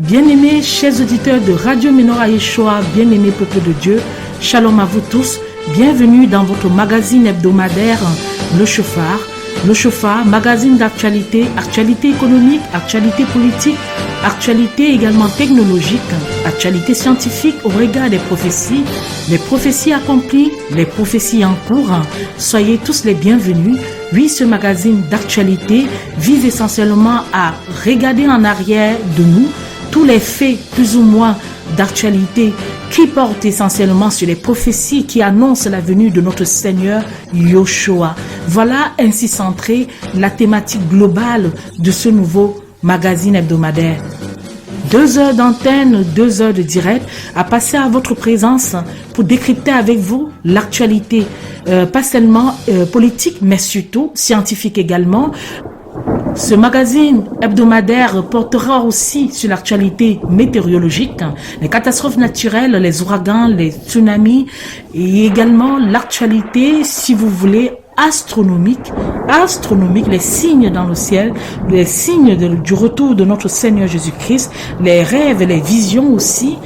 Bien-aimés, chers auditeurs de Radio Menorah Yeshua, bien-aimés peuple de Dieu, shalom à vous tous, bienvenue dans votre magazine hebdomadaire Le Chauffard. Le Chauffard, magazine d'actualité, actualité économique, actualité politique, actualité également technologique, actualité scientifique au regard des prophéties accomplies, les prophéties en cours. Soyez tous les bienvenus. Oui, ce magazine d'actualité vise essentiellement à regarder en arrière de nous tous les faits plus ou moins d'actualité qui portent essentiellement sur les prophéties qui annoncent la venue de notre Seigneur Yeshua. Voilà ainsi centrée la thématique globale de ce nouveau magazine hebdomadaire. 2 heures d'antenne, 2 heures de direct à passer à votre présence pour décrypter avec vous l'actualité, pas seulement politique, mais surtout scientifique également. Ce magazine hebdomadaire portera aussi sur l'actualité météorologique, les catastrophes naturelles, les ouragans, les tsunamis et également l'actualité, si vous voulez, astronomique, les signes dans le ciel, les signes du retour de notre Seigneur Jésus-Christ, les rêves et les visions aussi.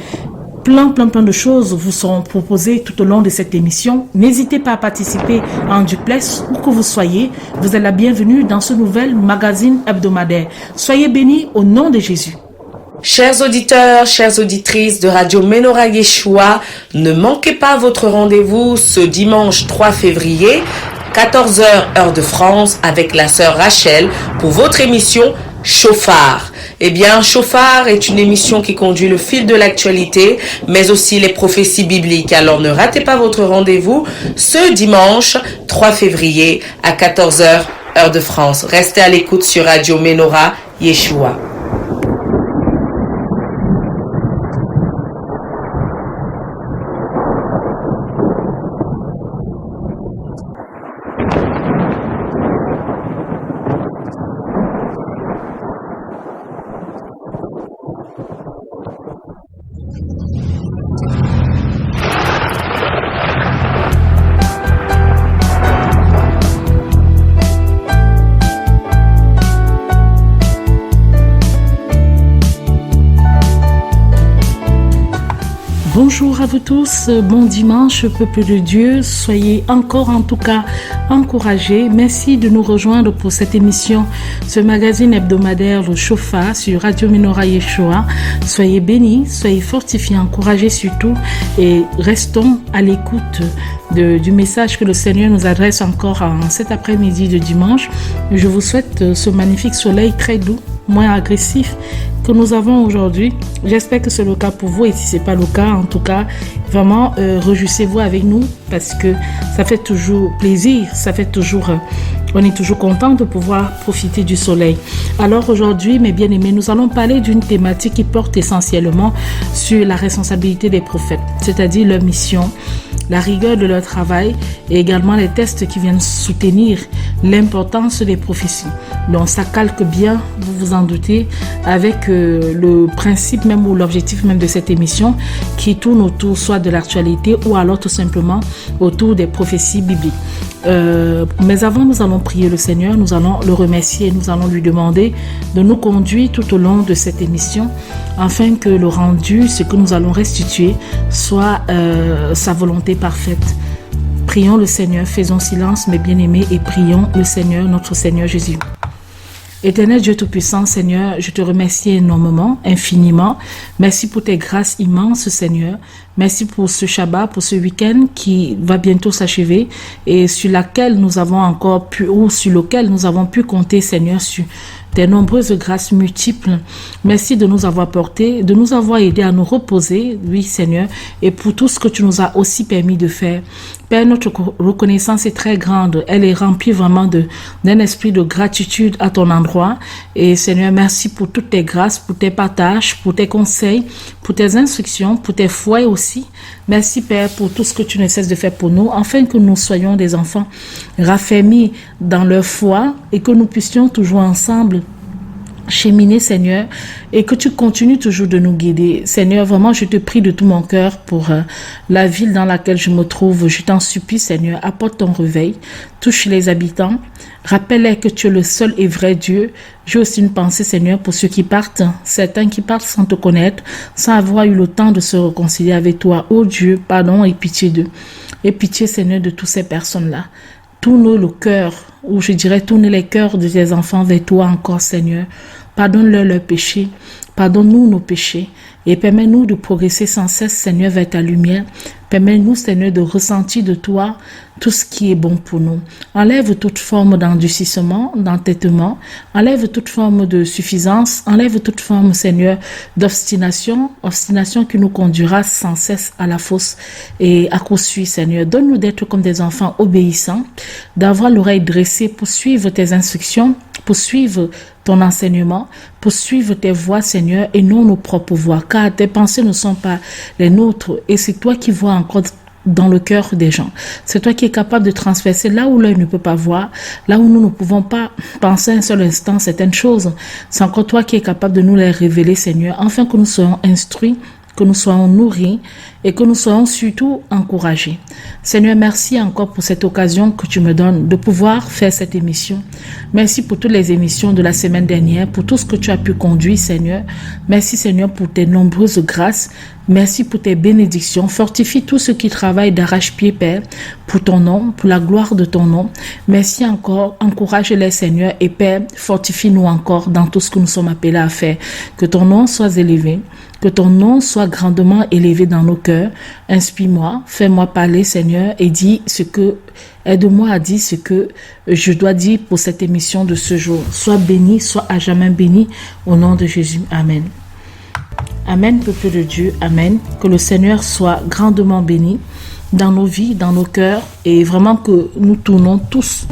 Plein de choses vous seront proposées tout au long de cette émission. N'hésitez pas à participer en duplex, où que vous soyez. Vous êtes la bienvenue dans ce nouvel magazine hebdomadaire. Soyez bénis au nom de Jésus. Chers auditeurs, chères auditrices de Radio Menorah Yeshua, ne manquez pas votre rendez-vous ce dimanche 3 février, 14h heure de France, avec la sœur Rachel pour votre émission Chauffard. Eh bien, Chauffard est une émission qui conduit le fil de l'actualité, mais aussi les prophéties bibliques. Alors ne ratez pas votre rendez-vous ce dimanche 3 février à 14h heure de France. Restez à l'écoute sur Radio Menorah Yeshua. Bonjour à vous tous, bon dimanche peuple de Dieu, soyez encore en tout cas encouragés. Merci de nous rejoindre pour cette émission, ce magazine hebdomadaire Le Chauffard sur Radio Menorah Yeshua. Soyez bénis, soyez fortifiés, encouragés surtout et restons à l'écoute du message que le Seigneur nous adresse encore en cet après-midi de dimanche. Je vous souhaite ce magnifique soleil très doux, moins agressif que nous avons aujourd'hui. J'espère que c'est le cas pour vous et si ce n'est pas le cas, en tout cas, vraiment réjouissez-vous avec nous parce que ça fait toujours plaisir, on est toujours content de pouvoir profiter du soleil. Alors aujourd'hui, mes bien-aimés, nous allons parler d'une thématique qui porte essentiellement sur la responsabilité des prophètes, c'est-à-dire leur mission, la rigueur de leur travail et également les tests qui viennent soutenir l'importance des prophéties. Donc ça calque bien, vous vous en doutez, avec le principe même ou l'objectif même de cette émission qui tourne autour soit de l'actualité ou alors tout simplement autour des prophéties bibliques. Mais avant, nous allons prier le Seigneur, nous allons le remercier, nous allons lui demander de nous conduire tout au long de cette émission afin que le rendu, ce que nous allons restituer, soit sa volonté parfaite. Prions le Seigneur, faisons silence mes bien-aimés et prions le Seigneur, notre Seigneur Jésus. Éternel Dieu Tout-Puissant, Seigneur, je te remercie énormément, infiniment. Merci pour tes grâces immenses, Seigneur. Merci pour ce Shabbat, pour ce week-end qui va bientôt s'achever et sur lequel nous avons pu compter, Seigneur, sur tes nombreuses grâces multiples. Merci de nous avoir portés, de nous avoir aidés à nous reposer, oui Seigneur, et pour tout ce que tu nous as aussi permis de faire. Père, notre reconnaissance est très grande. Elle est remplie vraiment d'un esprit de gratitude à ton endroit. Et Seigneur, merci pour toutes tes grâces, pour tes partages, pour tes conseils, pour tes instructions, pour tes foyers aussi. Merci Père pour tout ce que tu ne cesses de faire pour nous, afin que nous soyons des enfants raffermis dans leur foi et que nous puissions toujours ensemble cheminer, Seigneur, et que tu continues toujours de nous guider. Seigneur, vraiment, je te prie de tout mon cœur pour la ville dans laquelle je me trouve. Je t'en supplie, Seigneur, apporte ton réveil, touche les habitants, rappelle-les que tu es le seul et vrai Dieu. J'ai aussi une pensée, Seigneur, pour ceux qui partent, certains qui partent sans te connaître, sans avoir eu le temps de se réconcilier avec toi. Oh Dieu, pardon et pitié d'eux. Et pitié, Seigneur, de toutes ces personnes-là. Tourne le cœur, ou je dirais tourne les cœurs de tes enfants vers toi encore, Seigneur. Pardonne-leur leurs péchés, pardonne-nous nos péchés et permets-nous de progresser sans cesse, Seigneur, vers ta lumière. Permets-nous, Seigneur, de ressentir de toi tout ce qui est bon pour nous. Enlève toute forme d'endurcissement, d'entêtement, enlève toute forme de suffisance, enlève toute forme, Seigneur, obstination qui nous conduira sans cesse à la fosse et à poursuivre, Seigneur. Donne-nous d'être comme des enfants obéissants, d'avoir l'oreille dressée pour suivre tes instructions, pour suivre ton enseignement, pour suivre tes voies, Seigneur, et non nos propres voies, car tes pensées ne sont pas les nôtres, et c'est toi qui vois encore dans le cœur des gens. C'est toi qui es capable de transverser là où l'œil ne peut pas voir, là où nous ne pouvons pas penser un seul instant certaines choses. C'est encore toi qui es capable de nous les révéler, Seigneur, afin que nous soyons instruits, que nous soyons nourris et que nous soyons surtout encouragés. Seigneur, merci encore pour cette occasion que tu me donnes de pouvoir faire cette émission. Merci pour toutes les émissions de la semaine dernière, pour tout ce que tu as pu conduire, Seigneur. Merci, Seigneur, pour tes nombreuses grâces. Merci pour tes bénédictions. Fortifie tous ceux qui travaillent d'arrache-pied, Père, pour ton nom, pour la gloire de ton nom. Merci encore. Encourage-les, Seigneur, et Père, fortifie-nous encore dans tout ce que nous sommes appelés à faire. Que ton nom soit élevé. Que ton nom soit grandement élevé dans nos cœurs. Inspire-moi, fais-moi parler, Seigneur, et aide-moi à dire ce que je dois dire pour cette émission de ce jour. Sois béni, sois à jamais béni, au nom de Jésus. Amen. Amen, peuple de Dieu. Amen. Que le Seigneur soit grandement béni dans nos vies, dans nos cœurs, et vraiment que nous tournons tous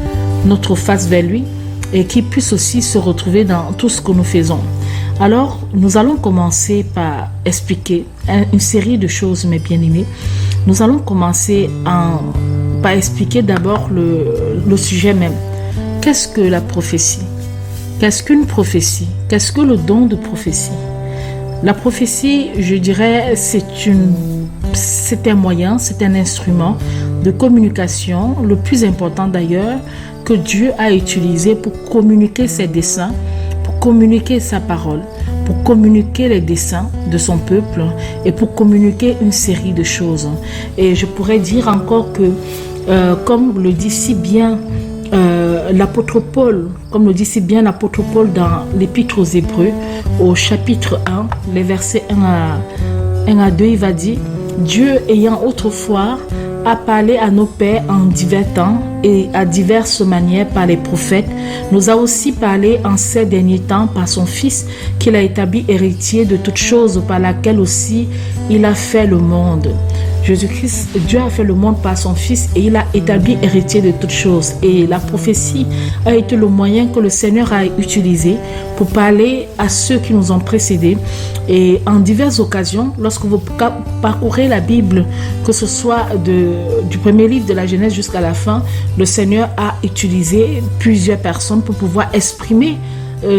notre face vers lui et qu'il puisse aussi se retrouver dans tout ce que nous faisons. Alors, nous allons commencer par expliquer une série de choses, mes bien-aimés. Nous allons commencer par expliquer d'abord le sujet même. Qu'est-ce que la prophétie? Qu'est-ce qu'une prophétie? Qu'est-ce que le don de prophétie? La prophétie, je dirais, c'est un moyen, c'est un instrument de communication, le plus important d'ailleurs, que Dieu a utilisé pour communiquer ses desseins, pour communiquer sa parole, pour communiquer les desseins de son peuple et pour communiquer une série de choses. Et je pourrais dire encore que, comme le dit si bien l'apôtre Paul, dans l'épître aux Hébreux, au chapitre 1, les versets 1 à 2, il va dire: Dieu ayant autrefois a parlé à nos pères en divers temps et à diverses manières par les prophètes, nous a aussi parlé en ces derniers temps par son Fils, qu'il a établi héritier de toutes choses, par laquelle aussi il a fait le monde. Jésus-Christ, Dieu a fait le monde par son Fils et il a établi héritier de toutes choses. Et la prophétie a été le moyen que le Seigneur a utilisé pour parler à ceux qui nous ont précédés. Et en diverses occasions, lorsque vous parcourez la Bible, que ce soit du premier livre de la Genèse jusqu'à la fin, le Seigneur a utilisé plusieurs personnes pour pouvoir exprimer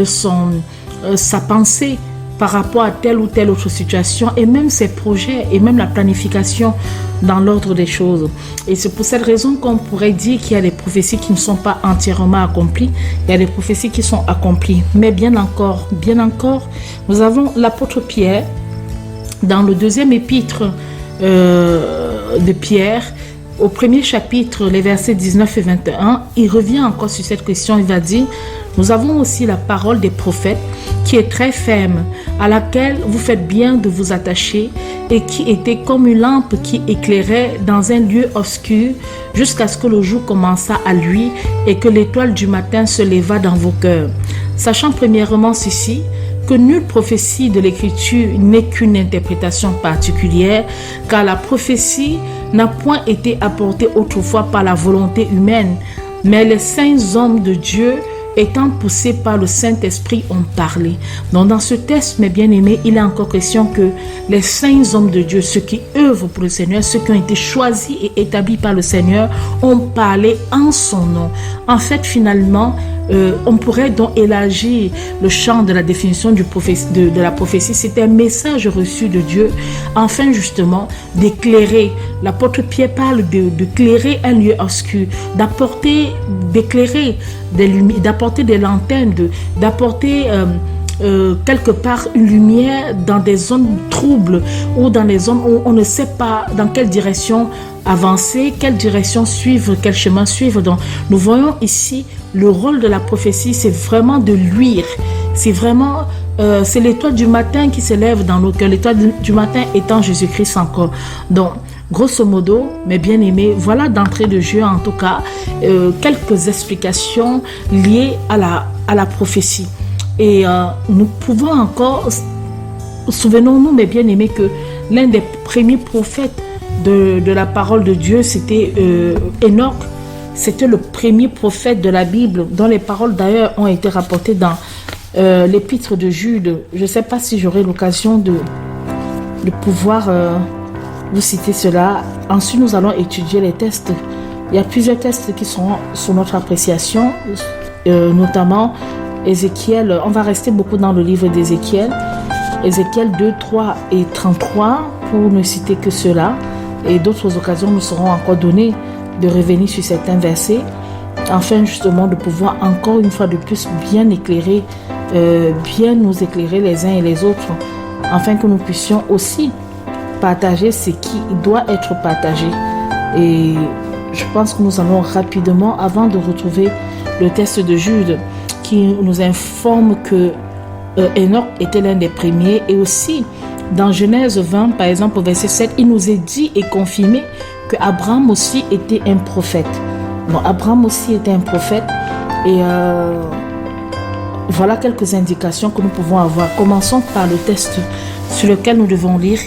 sa pensée par rapport à telle ou telle autre situation, et même ses projets, et même la planification dans l'ordre des choses. Et c'est pour cette raison qu'on pourrait dire qu'il y a des prophéties qui ne sont pas entièrement accomplies, il y a des prophéties qui sont accomplies. Mais bien encore, nous avons l'apôtre Pierre, dans le deuxième épître de Pierre, au premier chapitre, les versets 19 et 21, il revient encore sur cette question. Il va dire: nous avons aussi la parole des prophètes qui est très ferme, à laquelle vous faites bien de vous attacher, et qui était comme une lampe qui éclairait dans un lieu obscur jusqu'à ce que le jour commença à luire et que l'étoile du matin se leva dans vos cœurs. Sachant premièrement ceci, que nulle prophétie de l'Écriture n'est qu'une interprétation particulière, car la prophétie n'a point été apportée autrefois par la volonté humaine, mais les saints hommes de Dieu, étant poussés par le Saint-Esprit, ont parlé. Donc dans ce texte, mes bien-aimés, il est encore question que les saints hommes de Dieu, ceux qui œuvrent pour le Seigneur, ceux qui ont été choisis et établis par le Seigneur, ont parlé en son nom. En fait, finalement, on pourrait donc élargir le champ de la définition de la prophétie. C'est un message reçu de Dieu afin justement d'éclairer. L'apôtre Pierre parle de clairer un lieu obscur, d'éclairer des lumières, d'apporter des lanternes, d'apporter quelque part une lumière dans des zones troubles ou dans des zones où on ne sait pas dans quelle direction avancer, quelle direction suivre, quel chemin suivre. Donc, nous voyons ici le rôle de la prophétie, c'est vraiment de luire. C'est vraiment, c'est l'étoile du matin qui s'élève dans nos cœurs. L'étoile du matin étant Jésus-Christ encore. Donc, grosso modo, mes bien-aimés, voilà d'entrée de jeu en tout cas quelques explications liées à la prophétie. Et nous pouvons encore, souvenons-nous, mes bien-aimés, que l'un des premiers prophètes de la parole de Dieu, c'était Enoch. C'était le premier prophète de la Bible, dont les paroles d'ailleurs ont été rapportées dans l'épître de Jude. Je ne sais pas si j'aurai l'occasion de pouvoir vous citer cela. Ensuite, nous allons étudier les textes. Il y a plusieurs textes qui sont sous notre appréciation, notamment Ézéchiel. On va rester beaucoup dans le livre d'Ézéchiel. Ézéchiel 2, 3 et 33, pour ne citer que cela. Et d'autres occasions nous seront encore données de revenir sur certains versets, afin justement de pouvoir encore une fois de plus bien éclairer, bien nous éclairer les uns et les autres, afin que nous puissions aussi partager ce qui doit être partagé. Et je pense que nous allons rapidement, avant de retrouver le texte de Jude, qui nous informe que Enoch était l'un des premiers, et aussi dans Genèse 20, par exemple au verset 7, il nous est dit et confirmé que Abraham aussi était un prophète. Donc Abraham aussi était un prophète, et voilà quelques indications que nous pouvons avoir. Commençons par le texte sur lequel nous devons lire,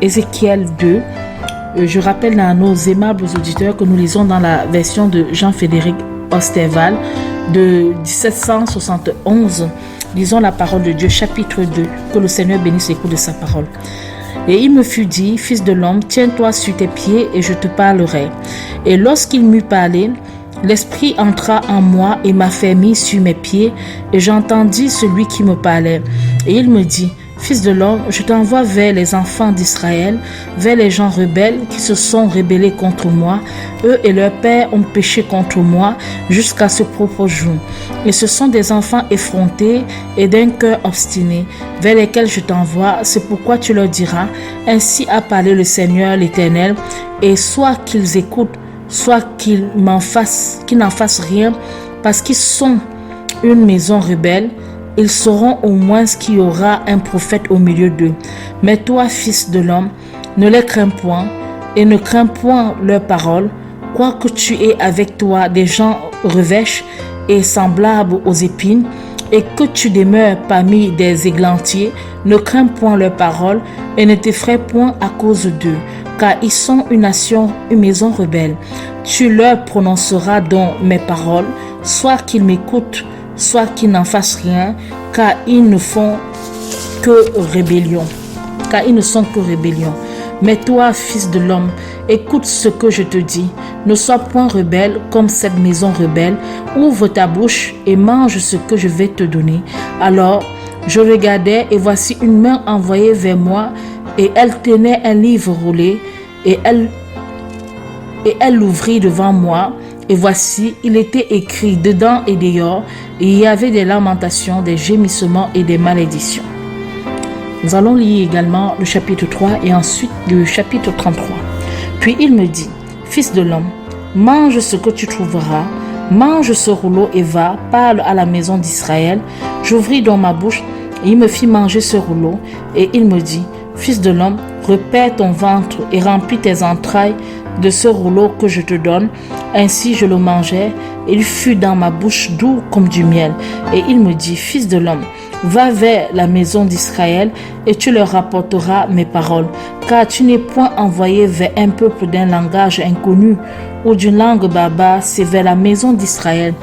Ézéchiel 2. Je rappelle à nos aimables auditeurs que nous lisons dans la version de Jean-Frédéric Osterval de 1771. Lisons la parole de Dieu, chapitre 2. Que le Seigneur bénisse l'écoute de sa parole. Et il me fut dit, fils de l'homme, tiens-toi sur tes pieds et je te parlerai. Et lorsqu'il m'eut parlé, l'Esprit entra en moi et m'affermit sur mes pieds, et j'entendis celui qui me parlait. Et il me dit, fils de l'homme, je t'envoie vers les enfants d'Israël, vers les gens rebelles qui se sont rebellés contre moi. Eux et leurs pères ont péché contre moi jusqu'à ce propre jour. Et ce sont des enfants effrontés et d'un cœur obstiné, vers lesquels je t'envoie. C'est pourquoi tu leur diras, ainsi a parlé le Seigneur l'Éternel, et soit qu'ils écoutent, soit qu'ils n'en fassent rien, parce qu'ils sont une maison rebelle. Ils sauront au moins qu'il y aura un prophète au milieu d'eux. Mais toi, fils de l'homme, ne les crains point et ne crains point leurs paroles, quoique tu aies avec toi des gens revêches et semblables aux épines, et que tu demeures parmi des églantiers, ne crains point leurs paroles et ne t'effraie point à cause d'eux, car ils sont une nation, une maison rebelle. Tu leur prononceras donc mes paroles, soit qu'ils m'écoutent, soit qu'ils n'en fassent rien, car ils ne font que rébellion. Mais toi, fils de l'homme, écoute ce que je te dis. Ne sois point rebelle comme cette maison rebelle. Ouvre ta bouche et mange ce que je vais te donner. Alors, je regardai et voici une main envoyée vers moi, et elle tenait un livre roulé, et elle l'ouvrit devant moi. Et voici, il était écrit dedans et dehors, et il y avait des lamentations, des gémissements et des malédictions. Nous allons lire également le chapitre 3 et ensuite le chapitre 33. Puis il me dit, fils de l'homme, mange ce que tu trouveras, mange ce rouleau et va, parle à la maison d'Israël. J'ouvris donc ma bouche et il me fit manger ce rouleau, et il me dit, fils de l'homme, repère ton ventre et remplis tes entrailles de ce rouleau que je te donne. Ainsi je le mangeai, et il fut dans ma bouche doux comme du miel. Et il me dit, fils de l'homme, va vers la maison d'Israël et tu leur rapporteras mes paroles, car tu n'es point envoyé vers un peuple d'un langage inconnu ou d'une langue barbare, c'est vers la maison d'Israël,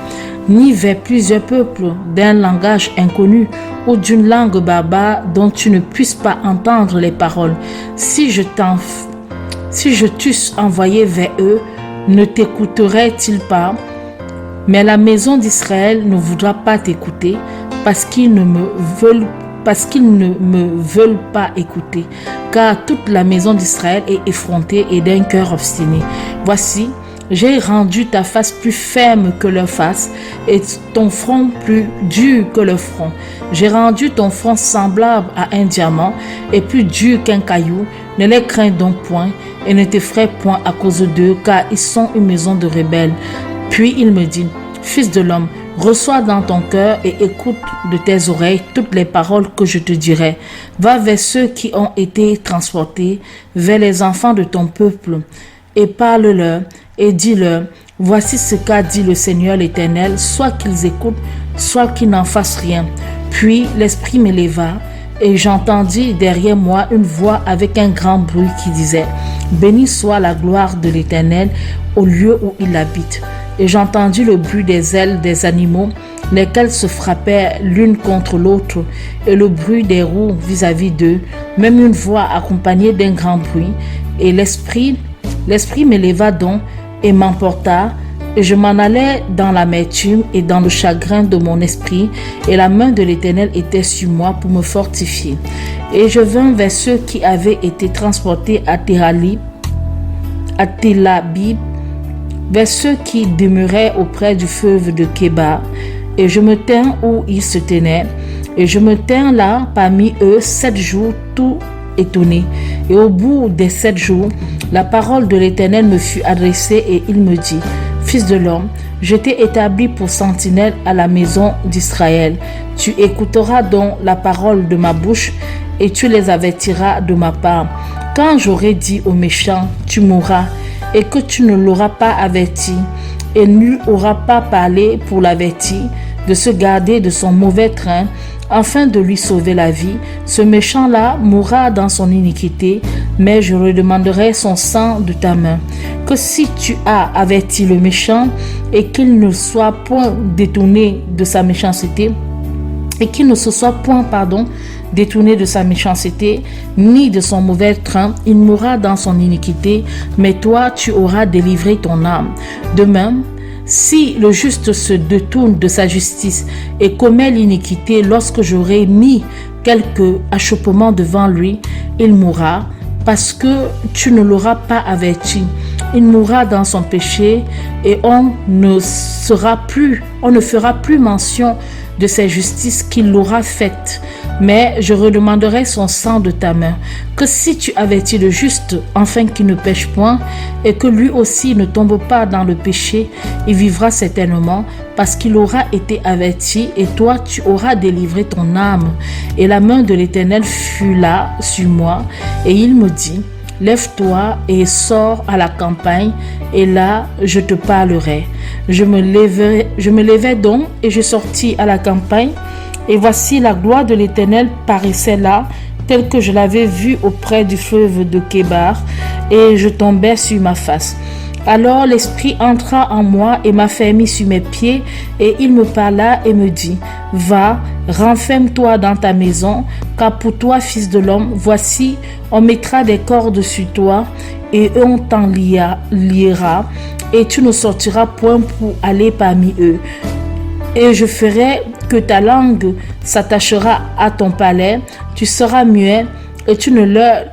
ni vers plusieurs peuples d'un langage inconnu ou d'une langue barbare dont tu ne puisses pas entendre les paroles. Si je t'eusse envoyé vers eux, ne t'écouteraient-ils pas? Mais la maison d'Israël ne voudra pas t'écouter parce qu'ils ne me veulent pas écouter, car toute la maison d'Israël est effrontée et d'un cœur obstiné. Voici, j'ai rendu ta face plus ferme que leur face et ton front plus dur que leur front. J'ai rendu ton front semblable à un diamant et plus dur qu'un caillou. Ne les crains donc point et ne t'effraie point à cause d'eux, car ils sont une maison de rebelles. Puis il me dit, fils de l'homme, reçois dans ton cœur et écoute de tes oreilles toutes les paroles que je te dirai. Va vers ceux qui ont été transportés, vers les enfants de ton peuple, et parle-leur et dis-leur, voici ce qu'a dit le Seigneur l'Éternel, soit qu'ils écoutent, soit qu'ils n'en fassent rien. Puis l'Esprit m'éleva, et j'entendis derrière moi une voix avec un grand bruit qui disait, béni soit la gloire de l'Éternel au lieu où il habite. Et j'entendis le bruit des ailes des animaux, lesquels se frappaient l'une contre l'autre, et le bruit des roues vis-à-vis d'eux, même une voix accompagnée d'un grand bruit. Et l'Esprit m'éleva donc et m'emporta, et je m'en allais dans l'amertume et dans le chagrin de mon esprit, et la main de l'Éternel était sur moi pour me fortifier. Et je vins vers ceux qui avaient été transportés à Tel Abib, vers ceux qui demeuraient auprès du fleuve de Kébar, et je me tins où ils se tenaient, et je me tins là parmi eux 7 jours tout étonné. Et au bout des 7 jours, la parole de l'Éternel me fut adressée et il me dit, fils de l'homme, je t'ai établi pour sentinelle à la maison d'Israël. Tu écouteras donc la parole de ma bouche et tu les avertiras de ma part. Quand j'aurai dit au méchant, tu mourras, et que tu ne l'auras pas averti, et nul n'aura pas parlé pour l'avertir de se garder de son mauvais train, afin de lui sauver la vie, ce méchant-là mourra dans son iniquité, mais je redemanderai son sang de ta main. Que si tu as averti le méchant et qu'il ne soit point détourné de sa méchanceté, détourné de sa méchanceté, ni de son mauvais train, il mourra dans son iniquité, mais toi tu auras délivré ton âme. De même, si le juste se détourne de sa justice et commet l'iniquité, lorsque j'aurai mis quelque achoppement devant lui, il mourra, parce que tu ne l'auras pas averti. Il mourra dans son péché et on ne fera plus mention de ses justices qu'il l'aura faites, mais je redemanderai son sang de ta main. Que si tu avertis le juste, afin qu'il ne pêche point, et que lui aussi ne tombe pas dans le péché, il vivra certainement, parce qu'il aura été averti, et toi tu auras délivré ton âme. Et la main de l'Éternel fut là sur moi, et il me dit, lève-toi et sors à la campagne, et là je te parlerai. Je me levai donc et je sortis à la campagne, et voici la gloire de l'Éternel paraissait là, telle que je l'avais vue auprès du fleuve de Kébar, et je tombai sur ma face. Alors l'Esprit entra en moi et m'a fait mis sur mes pieds, et il me parla et me dit, va, renferme-toi dans ta maison, car pour toi, fils de l'homme, voici, on mettra des cordes sur toi, et on t'en liera, et tu ne sortiras point pour aller parmi eux. Et je ferai que ta langue s'attachera à ton palais, tu seras muet, et tu ne leur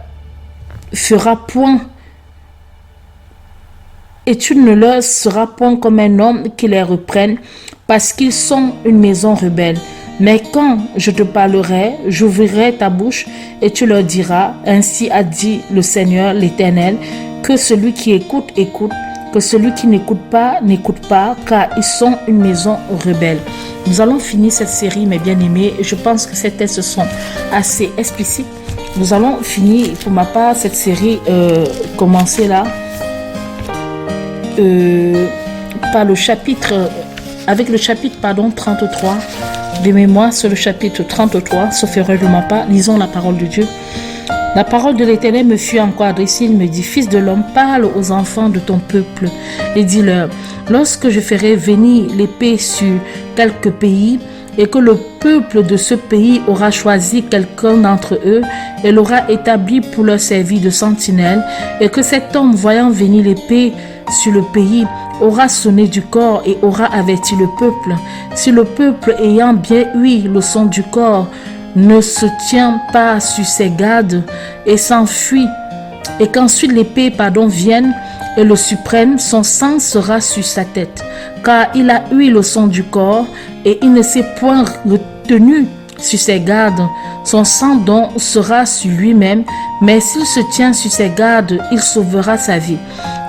feras point, et tu ne leur seras point comme un homme qui les reprenne, parce qu'ils sont une maison rebelle. Mais quand je te parlerai, j'ouvrirai ta bouche et tu leur diras, ainsi a dit le Seigneur l'Éternel, que celui qui écoute, écoute, que celui qui n'écoute pas, car ils sont une maison rebelle. Nous allons finir cette série, mes bien-aimés. Je pense que ces textes sont assez explicites. Nous allons finir, pour ma part, cette série, commencer là, avec le chapitre 33 de mémoire, sur le chapitre 33, sauf erreur de ma part. Lisons la parole de Dieu. La parole de l'Éternel me fut encore adressée. Il me dit, fils de l'homme, parle aux enfants de ton peuple et dis-leur, lorsque je ferai venir l'épée sur quelque pays, et que le peuple de ce pays aura choisi quelqu'un d'entre eux et l'aura établi pour leur servir de sentinelle, et que cet homme, voyant venir l'épée sur le pays, aura sonné du corps et aura averti le peuple. Si le peuple ayant bien ouï le son du corps ne se tient pas sur ses gardes et s'enfuit, et qu'ensuite l'épée vienne et le supprime, son sang sera sur sa tête, car il a ouï le son du corps et il ne s'est point retenu sur ses gardes. Son sang donc sera sur lui-même, mais s'il se tient sur ses gardes, il sauvera sa vie.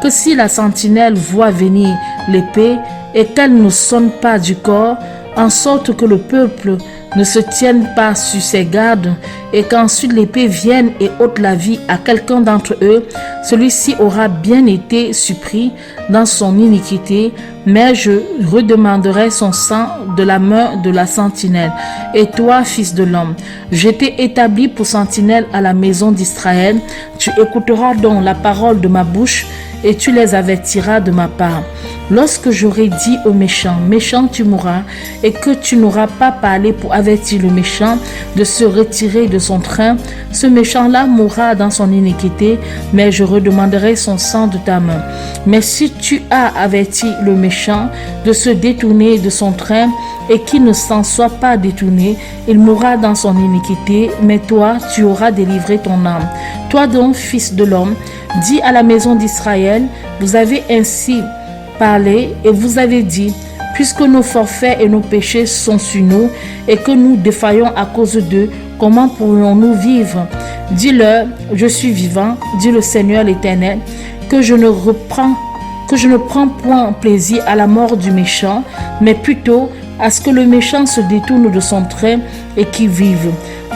Que si la sentinelle voit venir l'épée et qu'elle ne sonne pas du corps, en sorte que le peuple ne se tienne pas sur ses gardes et qu'ensuite l'épée vienne et ôte la vie à quelqu'un d'entre eux, celui-ci aura bien été surpris dans son iniquité, mais je redemanderai son sang de la main de la sentinelle. Et toi, fils de l'homme, je t'ai établi pour sentinelle à la maison d'Israël. Tu écouteras donc la parole de ma bouche et tu les avertiras de ma part. Lorsque j'aurai dit au méchant, méchant tu mourras, et que tu n'auras pas parlé pour avertir le méchant de se retirer de son train, ce méchant-là mourra dans son iniquité, mais je redemanderai son sang de ta main. Mais si tu as averti le méchant de se détourner de son train, et qu'il ne s'en soit pas détourné, il mourra dans son iniquité, mais toi, tu auras délivré ton âme. Toi donc, fils de l'homme, dis à la maison d'Israël, vous avez ainsi parlé et vous avez dit, puisque nos forfaits et nos péchés sont sur nous et que nous défaillons à cause d'eux, comment pourrions-nous vivre? Dis-leur, je suis vivant, dit le Seigneur l'Éternel, que je ne prends point plaisir à la mort du méchant, mais plutôt à ce que le méchant se détourne de son train et qu'il vive.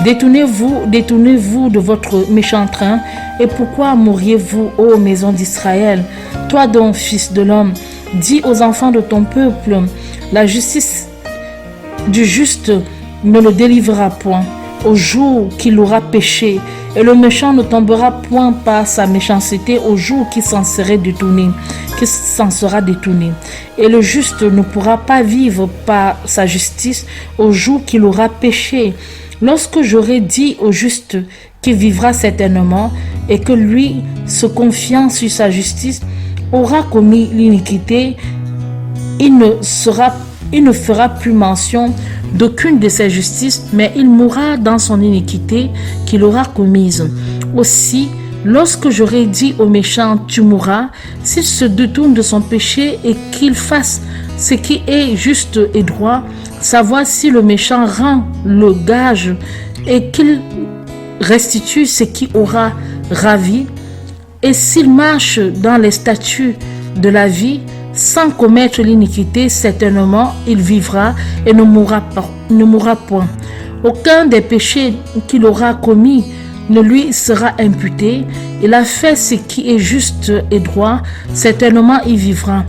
Détournez-vous de votre méchant train, et pourquoi mourriez-vous, ô maison d'Israël? Toi donc, fils de l'homme, dis aux enfants de ton peuple, la justice du juste ne le délivrera point au jour qu'il aura péché, et le méchant ne tombera point par sa méchanceté au jour qu'il s'en sera détourné, et le juste ne pourra pas vivre par sa justice au jour qu'il aura péché. Lorsque j'aurai dit au juste qu'il vivra certainement, et que lui, se confiant sur sa justice, aura commis l'iniquité, il ne fera plus mention d'aucune de ses justices, mais il mourra dans son iniquité qu'il aura commise. Aussi, lorsque j'aurai dit au méchant, tu mourras, s'il se détourne de son péché et qu'il fasse ce qui est juste et droit, savoir si le méchant rend le gage et qu'il restitue ce qui aura ravi, et s'il marche dans les statuts de la vie, sans commettre l'iniquité, certainement il vivra et ne mourra point. Aucun des péchés qu'il aura commis ne lui sera imputé. Il a fait ce qui est juste et droit, certainement il vivra.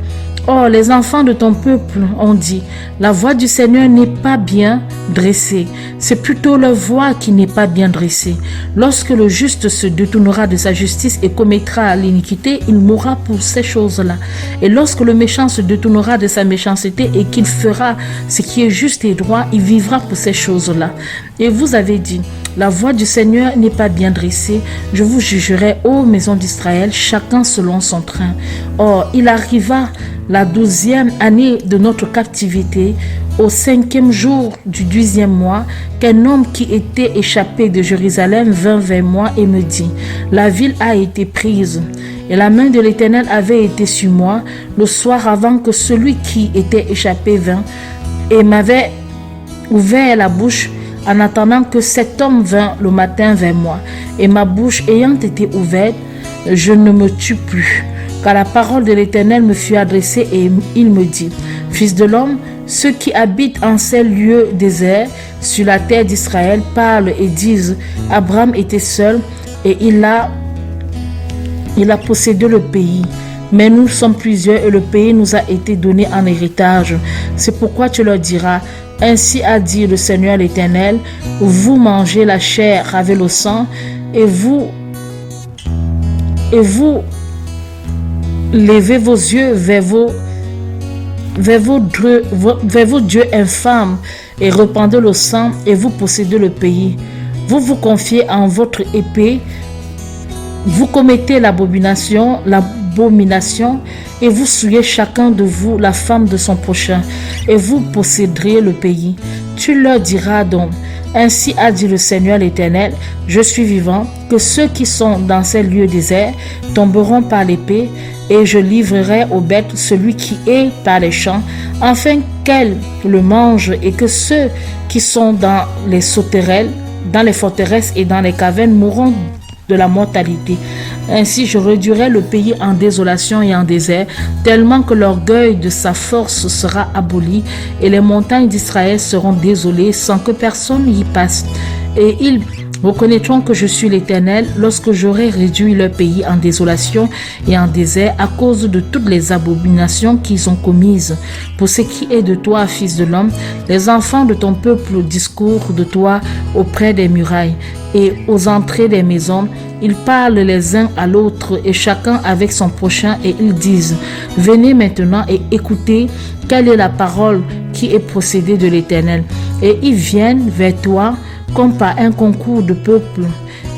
Or, les enfants de ton peuple ont dit, la voix du Seigneur n'est pas bien dressée. C'est plutôt leur voix qui n'est pas bien dressée. Lorsque le juste se détournera de sa justice et commettra l'iniquité, il mourra pour ces choses-là. Et lorsque le méchant se détournera de sa méchanceté et qu'il fera ce qui est juste et droit, il vivra pour ces choses-là. Et vous avez dit, la voix du Seigneur n'est pas bien dressée. Je vous jugerai, ô maison d'Israël, chacun selon son train. Or, il arriva la 12e année de notre captivité, au 5e jour du 12e mois, qu'un homme qui était échappé de Jérusalem vint vers moi et me dit, la ville a été prise, et la main de l'Éternel avait été sur moi le soir avant que celui qui était échappé vint et m'avait ouvert la bouche en attendant que cet homme vint le matin vers moi. Et ma bouche ayant été ouverte, je ne me tue plus. Car la parole de l'Éternel me fut adressée et il me dit, fils de l'homme, ceux qui habitent en ces lieux déserts sur la terre d'Israël parlent et disent, Abraham était seul et il a possédé le pays. Mais nous sommes plusieurs et le pays nous a été donné en héritage. C'est pourquoi tu leur diras, ainsi a dit le Seigneur l'Éternel, vous mangez la chair avec le sang et vous levez vos yeux vers vos dieux infâmes et répandez le sang et vous possédez le pays. Vous vous confiez en votre épée, vous commettez l'abomination abomination, et vous souillez chacun de vous la femme de son prochain, et vous posséderez le pays. Tu leur diras donc, ainsi a dit le Seigneur l'Éternel, je suis vivant, que ceux qui sont dans ces lieux déserts tomberont par l'épée, et je livrerai aux bêtes celui qui est par les champs, afin qu'elles le mangent, et que ceux qui sont dans les sauterelles, dans les forteresses et dans les cavernes mourront de la mortalité. Ainsi je réduirai le pays en désolation et en désert, tellement que l'orgueil de sa force sera aboli, et les montagnes d'Israël seront désolées sans que personne y passe. Et ils reconnaîtront que je suis l'Éternel lorsque j'aurai réduit leur pays en désolation et en désert à cause de toutes les abominations qu'ils ont commises. Pour ce qui est de toi, fils de l'homme, les enfants de ton peuple discourent de toi auprès des murailles et aux entrées des maisons. Ils parlent les uns à l'autre et chacun avec son prochain, et ils disent, venez maintenant et écoutez quelle est la parole qui est procédée de l'Éternel. Et ils viennent vers toi comme par un concours de peuple.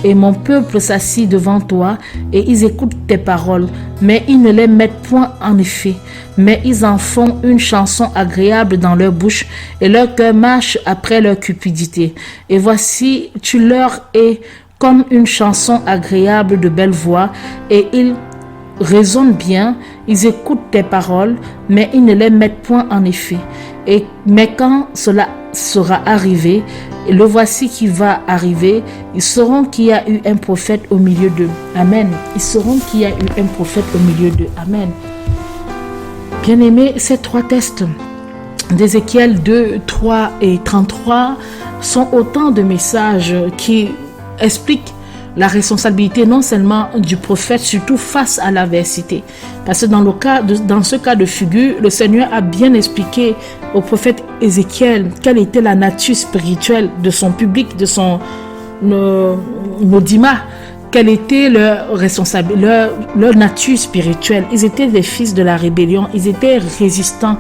Et mon peuple s'assit devant toi, et ils écoutent tes paroles, mais ils ne les mettent point en effet. Mais ils en font une chanson agréable dans leur bouche, et leur cœur marche après leur cupidité. Et voici, tu leur es comme une chanson agréable de belle voix, et ils raisonnent bien, ils écoutent tes paroles, mais ils ne les mettent point en effet. Mais quand cela sera arrivé, et le voici qui va arriver, ils sauront qu'il y a eu un prophète au milieu d'eux. Amen. Ils sauront qu'il y a eu un prophète au milieu d'eux. Amen. Bien-aimés, ces trois textes d'Ézéchiel 2, 3 et 33 sont autant de messages qui expliquent la responsabilité non seulement du prophète, surtout face à l'adversité. Parce que dans ce cas de figure, le Seigneur a bien expliqué au prophète Ézéchiel quelle était la nature spirituelle de son public, de son Nodima, quelle était leur responsabilité, leur nature spirituelle. Ils étaient des fils de la rébellion, ils étaient résistants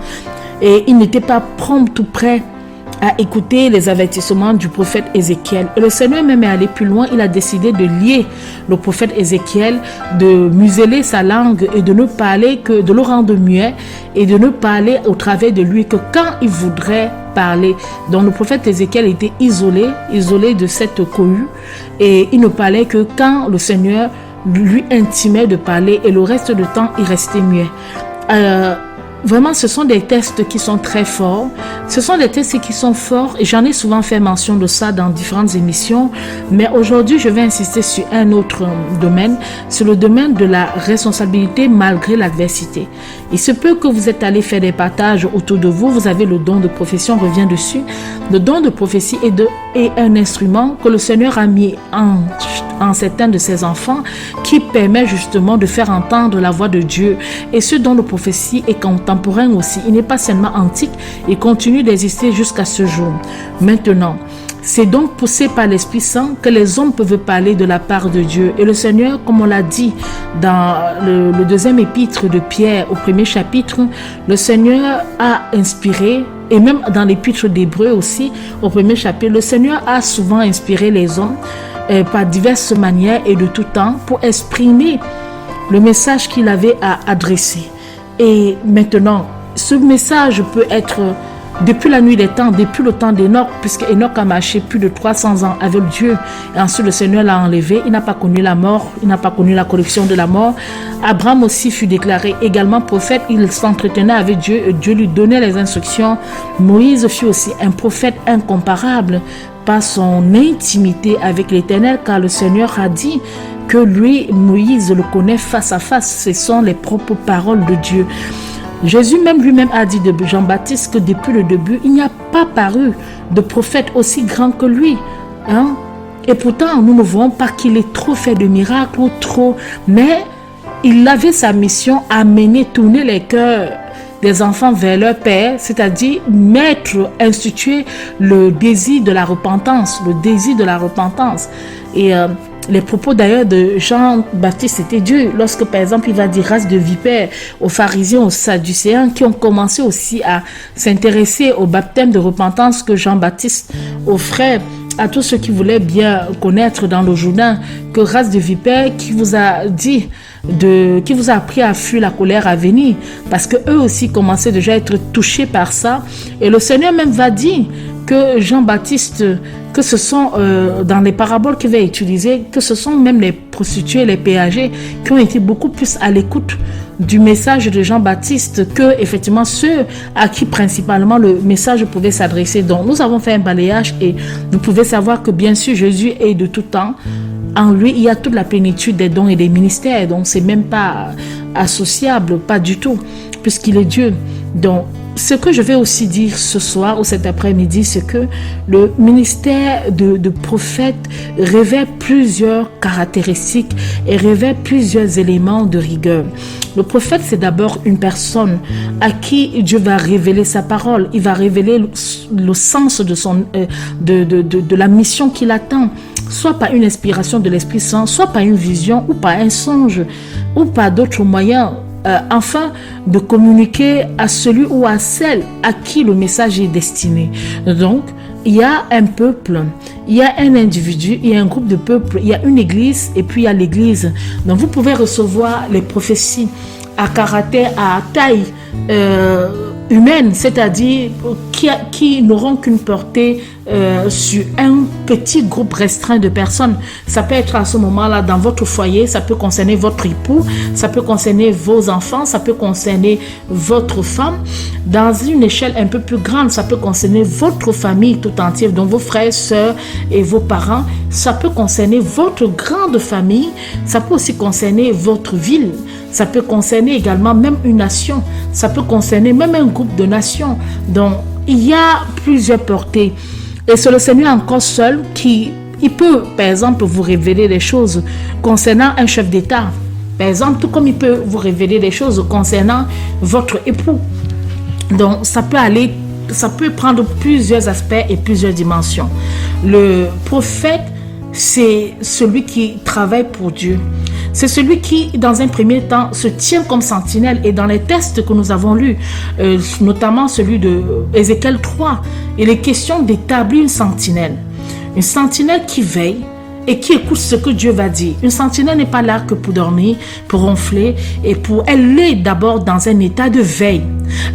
et ils n'étaient pas prompts ou prêts à écouter les avertissements du prophète Ézéchiel. Et le Seigneur même est allé plus loin, il a décidé de lier le prophète Ézéchiel, de museler sa langue et de ne parler que, de le rendre muet et de ne parler au travers de lui que quand il voudrait parler. Donc le prophète Ézéchiel était isolé de cette cohue, et il ne parlait que quand le Seigneur lui intimait de parler, et le reste du temps il restait muet. Vraiment, ce sont des textes qui sont très forts. Ce sont des textes qui sont forts, et j'en ai souvent fait mention de ça dans différentes émissions. Mais aujourd'hui, je vais insister sur un autre domaine, sur le domaine de la responsabilité malgré l'adversité. Il se peut que vous êtes allé faire des partages autour de vous. Vous avez le don de prophétie, on revient dessus. Le don de prophétie est un instrument que le Seigneur a mis en certains de ses enfants, qui permet justement de faire entendre la voix de Dieu. Et ce don de prophétie est contemporain aussi. Il n'est pas seulement antique, il continue d'exister jusqu'à ce jour. Maintenant, c'est donc poussé par l'Esprit Saint que les hommes peuvent parler de la part de Dieu. Et le Seigneur, comme on l'a dit dans le deuxième épître de Pierre, au premier chapitre, le Seigneur a inspiré, et même dans l'épître d'Hébreux aussi, au premier chapitre, le Seigneur a souvent inspiré les hommes par diverses manières et de tout temps pour exprimer le message qu'il avait à adresser. Et maintenant, ce message peut être depuis la nuit des temps, depuis le temps d'Enoch, puisque Enoch a marché plus de 300 ans avec Dieu, et ensuite le Seigneur l'a enlevé. Il n'a pas connu la mort, il n'a pas connu la corruption de la mort. Abraham aussi fut déclaré également prophète, il s'entretenait avec Dieu et Dieu lui donnait les instructions. Moïse fut aussi un prophète incomparable par son intimité avec l'Éternel, car le Seigneur a dit que lui, Moïse, le connaît face à face. Ce sont les propres paroles de Dieu. Jésus même lui-même a dit de Jean-Baptiste que depuis le début, il n'y a pas paru de prophète aussi grand que lui. Et pourtant, nous ne voyons pas qu'il ait trop fait de miracles ou trop, mais il avait sa mission à tourner les cœurs des enfants vers leur Père, c'est-à-dire instituer le désir de la repentance, Et les propos d'ailleurs de Jean-Baptiste étaient durs. Lorsque par exemple il va dire race de vipères aux pharisiens, aux sadducéens, qui ont commencé aussi à s'intéresser au baptême de repentance que Jean-Baptiste offrait à tous ceux qui voulaient bien connaître dans le Jourdain, que race de vipères, qui vous a dit qui vous a appris à fuir la colère à venir, parce que eux aussi commençaient déjà à être touchés par ça. Et le Seigneur même va dire que Jean-Baptiste, que ce sont dans les paraboles qu'il va utiliser, que ce sont même les prostituées, les péagers qui ont été beaucoup plus à l'écoute du message de Jean-Baptiste que effectivement ceux à qui principalement le message pouvait s'adresser. Donc nous avons fait un balayage et vous pouvez savoir que bien sûr Jésus est de tout temps. En lui, il y a toute la plénitude des dons et des ministères. Donc c'est même pas associable, pas du tout, puisqu'il est Dieu. Donc ce que je vais aussi dire ce soir ou cet après-midi, c'est que le ministère de prophète révèle plusieurs caractéristiques et révèle plusieurs éléments de rigueur. Le prophète, c'est d'abord une personne à qui Dieu va révéler sa parole. Il va révéler le sens de la mission qu'il attend, soit par une inspiration de l'Esprit Saint, soit par une vision ou par un songe ou par d'autres moyens, afin de communiquer à celui ou à celle à qui le message est destiné. Donc, il y a un peuple, il y a un individu, il y a un groupe de peuples, il y a une église et puis il y a l'église. Donc, vous pouvez recevoir les prophéties à caractère, à taille humaine, c'est-à-dire qui n'auront qu'une portée sur un petit groupe restreint de personnes. Ça peut être à ce moment-là dans votre foyer, ça peut concerner votre époux, ça peut concerner vos enfants, ça peut concerner votre femme. Dans une échelle un peu plus grande, ça peut concerner votre famille tout entière, donc vos frères, sœurs et vos parents. Ça peut concerner votre grande famille, ça peut aussi concerner votre ville, ça peut concerner également même une nation, ça peut concerner même un groupe de nations. Donc, il y a plusieurs portées. Et c'est le Seigneur encore seul il peut, par exemple, vous révéler des choses concernant un chef d'État. Par exemple, tout comme il peut vous révéler des choses concernant votre époux. Donc, ça peut prendre plusieurs aspects et plusieurs dimensions. Le prophète, c'est celui qui travaille pour Dieu. C'est celui qui, dans un premier temps, se tient comme sentinelle. Et dans les textes que nous avons lus, notamment celui de Ézéchiel 3, il est question d'établir une sentinelle. Une sentinelle qui veille et qui écoute ce que Dieu va dire. Une sentinelle n'est pas là que pour dormir, pour ronfler. Elle est d'abord dans un état de veille.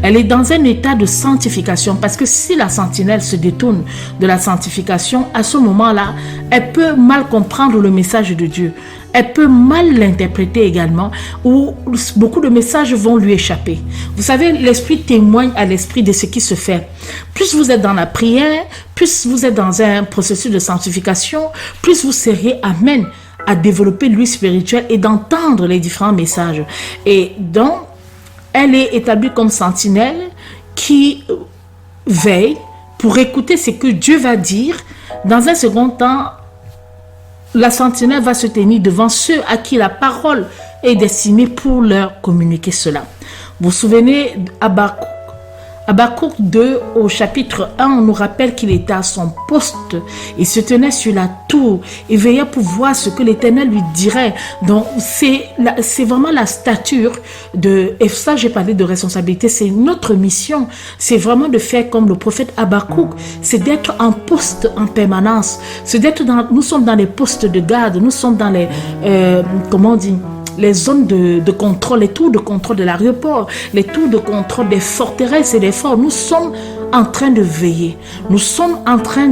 Elle est dans un état de sanctification. Parce que si la sentinelle se détourne de la sanctification, à ce moment-là, elle peut mal comprendre le message de Dieu. Elle peut mal l'interpréter également, ou beaucoup de messages vont lui échapper. Vous savez, l'esprit témoigne à l'esprit de ce qui se fait. Plus vous êtes dans la prière, plus vous êtes dans un processus de sanctification, plus vous serez amène à développer l'huile spirituelle et d'entendre les différents messages. Et donc, elle est établie comme sentinelle qui veille pour écouter ce que Dieu va dire. Dans un second temps, la sentinelle va se tenir devant ceux à qui la parole est destinée pour leur communiquer cela. Vous vous souvenez, Habakkuk 2 au chapitre 1, on nous rappelle qu'il était à son poste. Il se tenait sur la tour. Il veillait pour voir ce que l'Éternel lui dirait. Donc, c'est vraiment la stature et ça, j'ai parlé de responsabilité. C'est notre mission. C'est vraiment de faire comme le prophète Habakkuk. C'est d'être en poste en permanence. Nous sommes dans les postes de garde. Nous sommes dans les zones de contrôle, les tours de contrôle de l'aéroport, les tours de contrôle des forteresses et des forts. Nous sommes en train de veiller. Nous sommes en train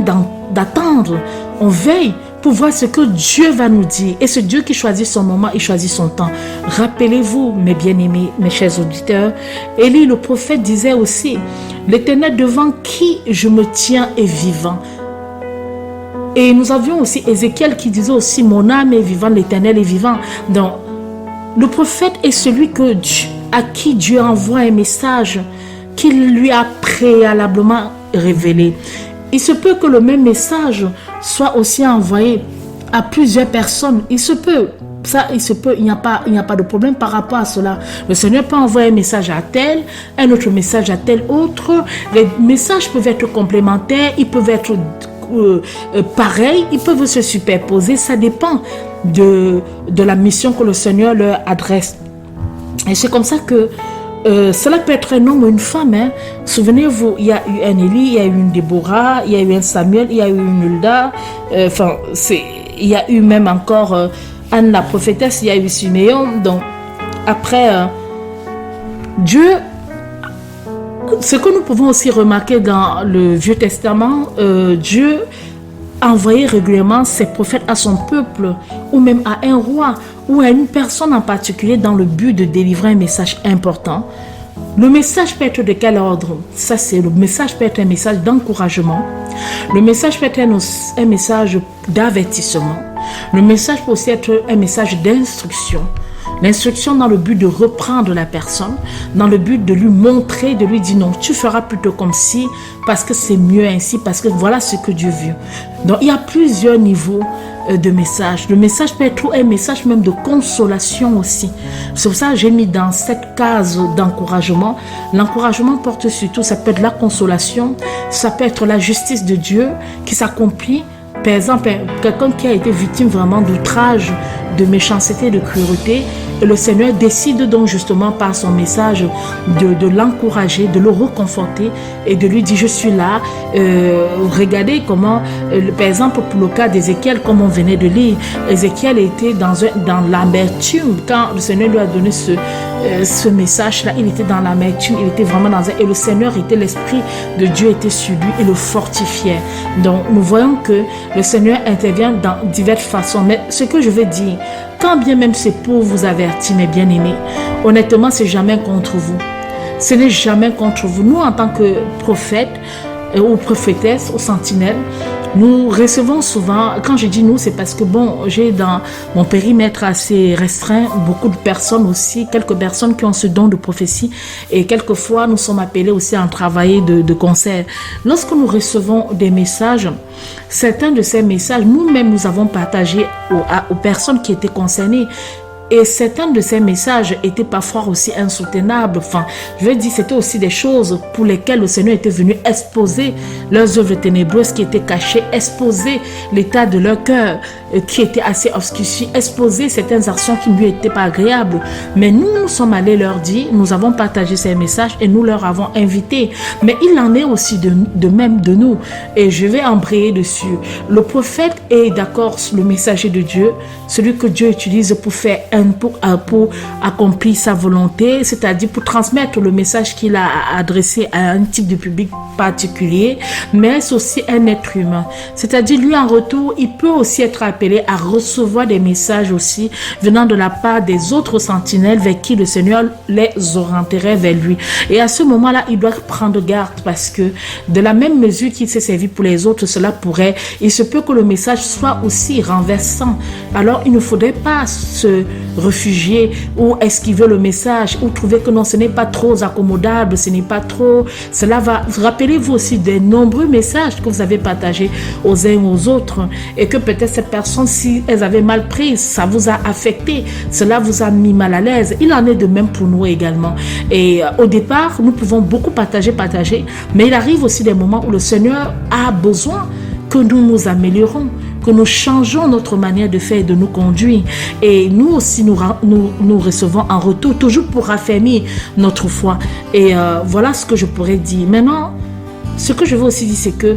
d'attendre. On veille pour voir ce que Dieu va nous dire. Et ce Dieu qui choisit son moment, il choisit son temps. Rappelez-vous, mes bien-aimés, mes chers auditeurs, Élie, le prophète, disait aussi, « L'Éternel devant qui je me tiens est vivant. » Et nous avions aussi Ézéchiel qui disait aussi, « Mon âme est vivante, l'Éternel est vivant. » Donc, le prophète est celui à qui Dieu envoie un message qu'il lui a préalablement révélé. Il se peut que le même message soit aussi envoyé à plusieurs personnes. Il se peut, il n'y a pas de problème par rapport à cela. Le Seigneur peut envoyer un message à tel, un autre message à tel autre. Les messages peuvent être complémentaires, ils peuvent être pareils, ils peuvent se superposer, ça dépend de la mission que le Seigneur leur adresse. Et c'est comme ça que cela peut être un homme ou une femme. Souvenez-vous, il y a eu un Élie, il y a eu une Déborah, il y a eu un Samuel, il y a eu une Hulda. Il y a eu même encore Anne la prophétesse, il y a eu Siméon. Donc, après, Dieu, ce que nous pouvons aussi remarquer dans le Vieux Testament, Dieu envoyait régulièrement ses prophètes à son peuple, ou même à un roi, ou à une personne en particulier, dans le but de délivrer un message important. Le message peut être de quel ordre? Ça, c'est le message peut être un message d'encouragement. Le message peut être un message d'avertissement. Le message peut aussi être un message d'instruction. L'instruction dans le but de reprendre la personne, dans le but de lui montrer, de lui dire non, tu feras plutôt comme si, parce que c'est mieux ainsi, parce que voilà ce que Dieu veut. Donc il y a plusieurs niveaux de messages. Le message peut être un message même de consolation aussi. C'est pour ça que j'ai mis dans cette case d'encouragement. L'encouragement porte surtout, ça peut être la consolation, ça peut être la justice de Dieu qui s'accomplit. Par exemple, quelqu'un qui a été victime vraiment d'outrage, de méchanceté, de cruauté, et le Seigneur décide donc justement par son message de l'encourager, de le reconforter et de lui dire je suis là. Regardez comment, par exemple pour le cas d'Ézéchiel, comme on venait de lire, Ézéchiel était dans l'amertume quand le Seigneur lui a donné ce message-là. Il était dans l'amertume, il était vraiment dans et le Seigneur était, l'Esprit de Dieu était sur lui et le fortifiait. Donc nous voyons que le Seigneur intervient dans diverses façons. Mais ce que je veux dire, quand bien même c'est pour vous avertir, mes bien-aimés, honnêtement, c'est jamais contre vous. Ce n'est jamais contre vous. Nous, en tant que prophètes ou prophétesses ou sentinelles, nous recevons souvent, quand je dis nous, c'est parce que bon, j'ai dans mon périmètre assez restreint beaucoup de personnes aussi, quelques personnes qui ont ce don de prophétie et quelquefois nous sommes appelés aussi à en travailler de concert. Lorsque nous recevons des messages, certains de ces messages, nous-mêmes nous avons partagé aux personnes qui étaient concernées. Et certains de ces messages étaient parfois aussi insoutenables. Enfin, je veux dire, c'était aussi des choses pour lesquelles le Seigneur était venu exposer leurs œuvres ténébreuses qui étaient cachées, exposer l'état de leur cœur qui était assez obscurci, exposer certaines actions qui ne lui étaient pas agréables. Mais nous sommes allés leur dire, nous avons partagé ces messages et nous leur avons invité. Mais il en est aussi de même de nous. Et je vais embrayer dessus. Le prophète est d'accord, le messager de Dieu, celui que Dieu utilise pour faire pour accomplir sa volonté, c'est-à-dire pour transmettre le message qu'il a adressé à un type de public particulier, mais c'est aussi un être humain. C'est-à-dire, lui, en retour, il peut aussi être appelé à recevoir des messages aussi venant de la part des autres sentinelles vers qui le Seigneur les orienterait vers lui. Et à ce moment-là, il doit prendre garde parce que de la même mesure qu'il s'est servi pour les autres, il se peut que le message soit aussi renversant. Alors, il ne faudrait pas se réfugier ou esquiver le message ou trouver que non, ce n'est pas trop accommodable, ce n'est pas trop... Cela va... Rappelez-vous aussi des nombreux messages que vous avez partagés aux uns aux autres et que peut-être cette personne, si elles avaient mal pris, ça vous a affecté, cela vous a mis mal à l'aise. Il en est de même pour nous également. Et au départ, nous pouvons beaucoup partager, mais il arrive aussi des moments où le Seigneur a besoin que nous nous améliorons, que nous changeons notre manière de faire et de nous conduire. Et nous aussi, nous recevons en retour, toujours pour raffermir notre foi. Et voilà ce que je pourrais dire. Maintenant, ce que je veux aussi dire, c'est que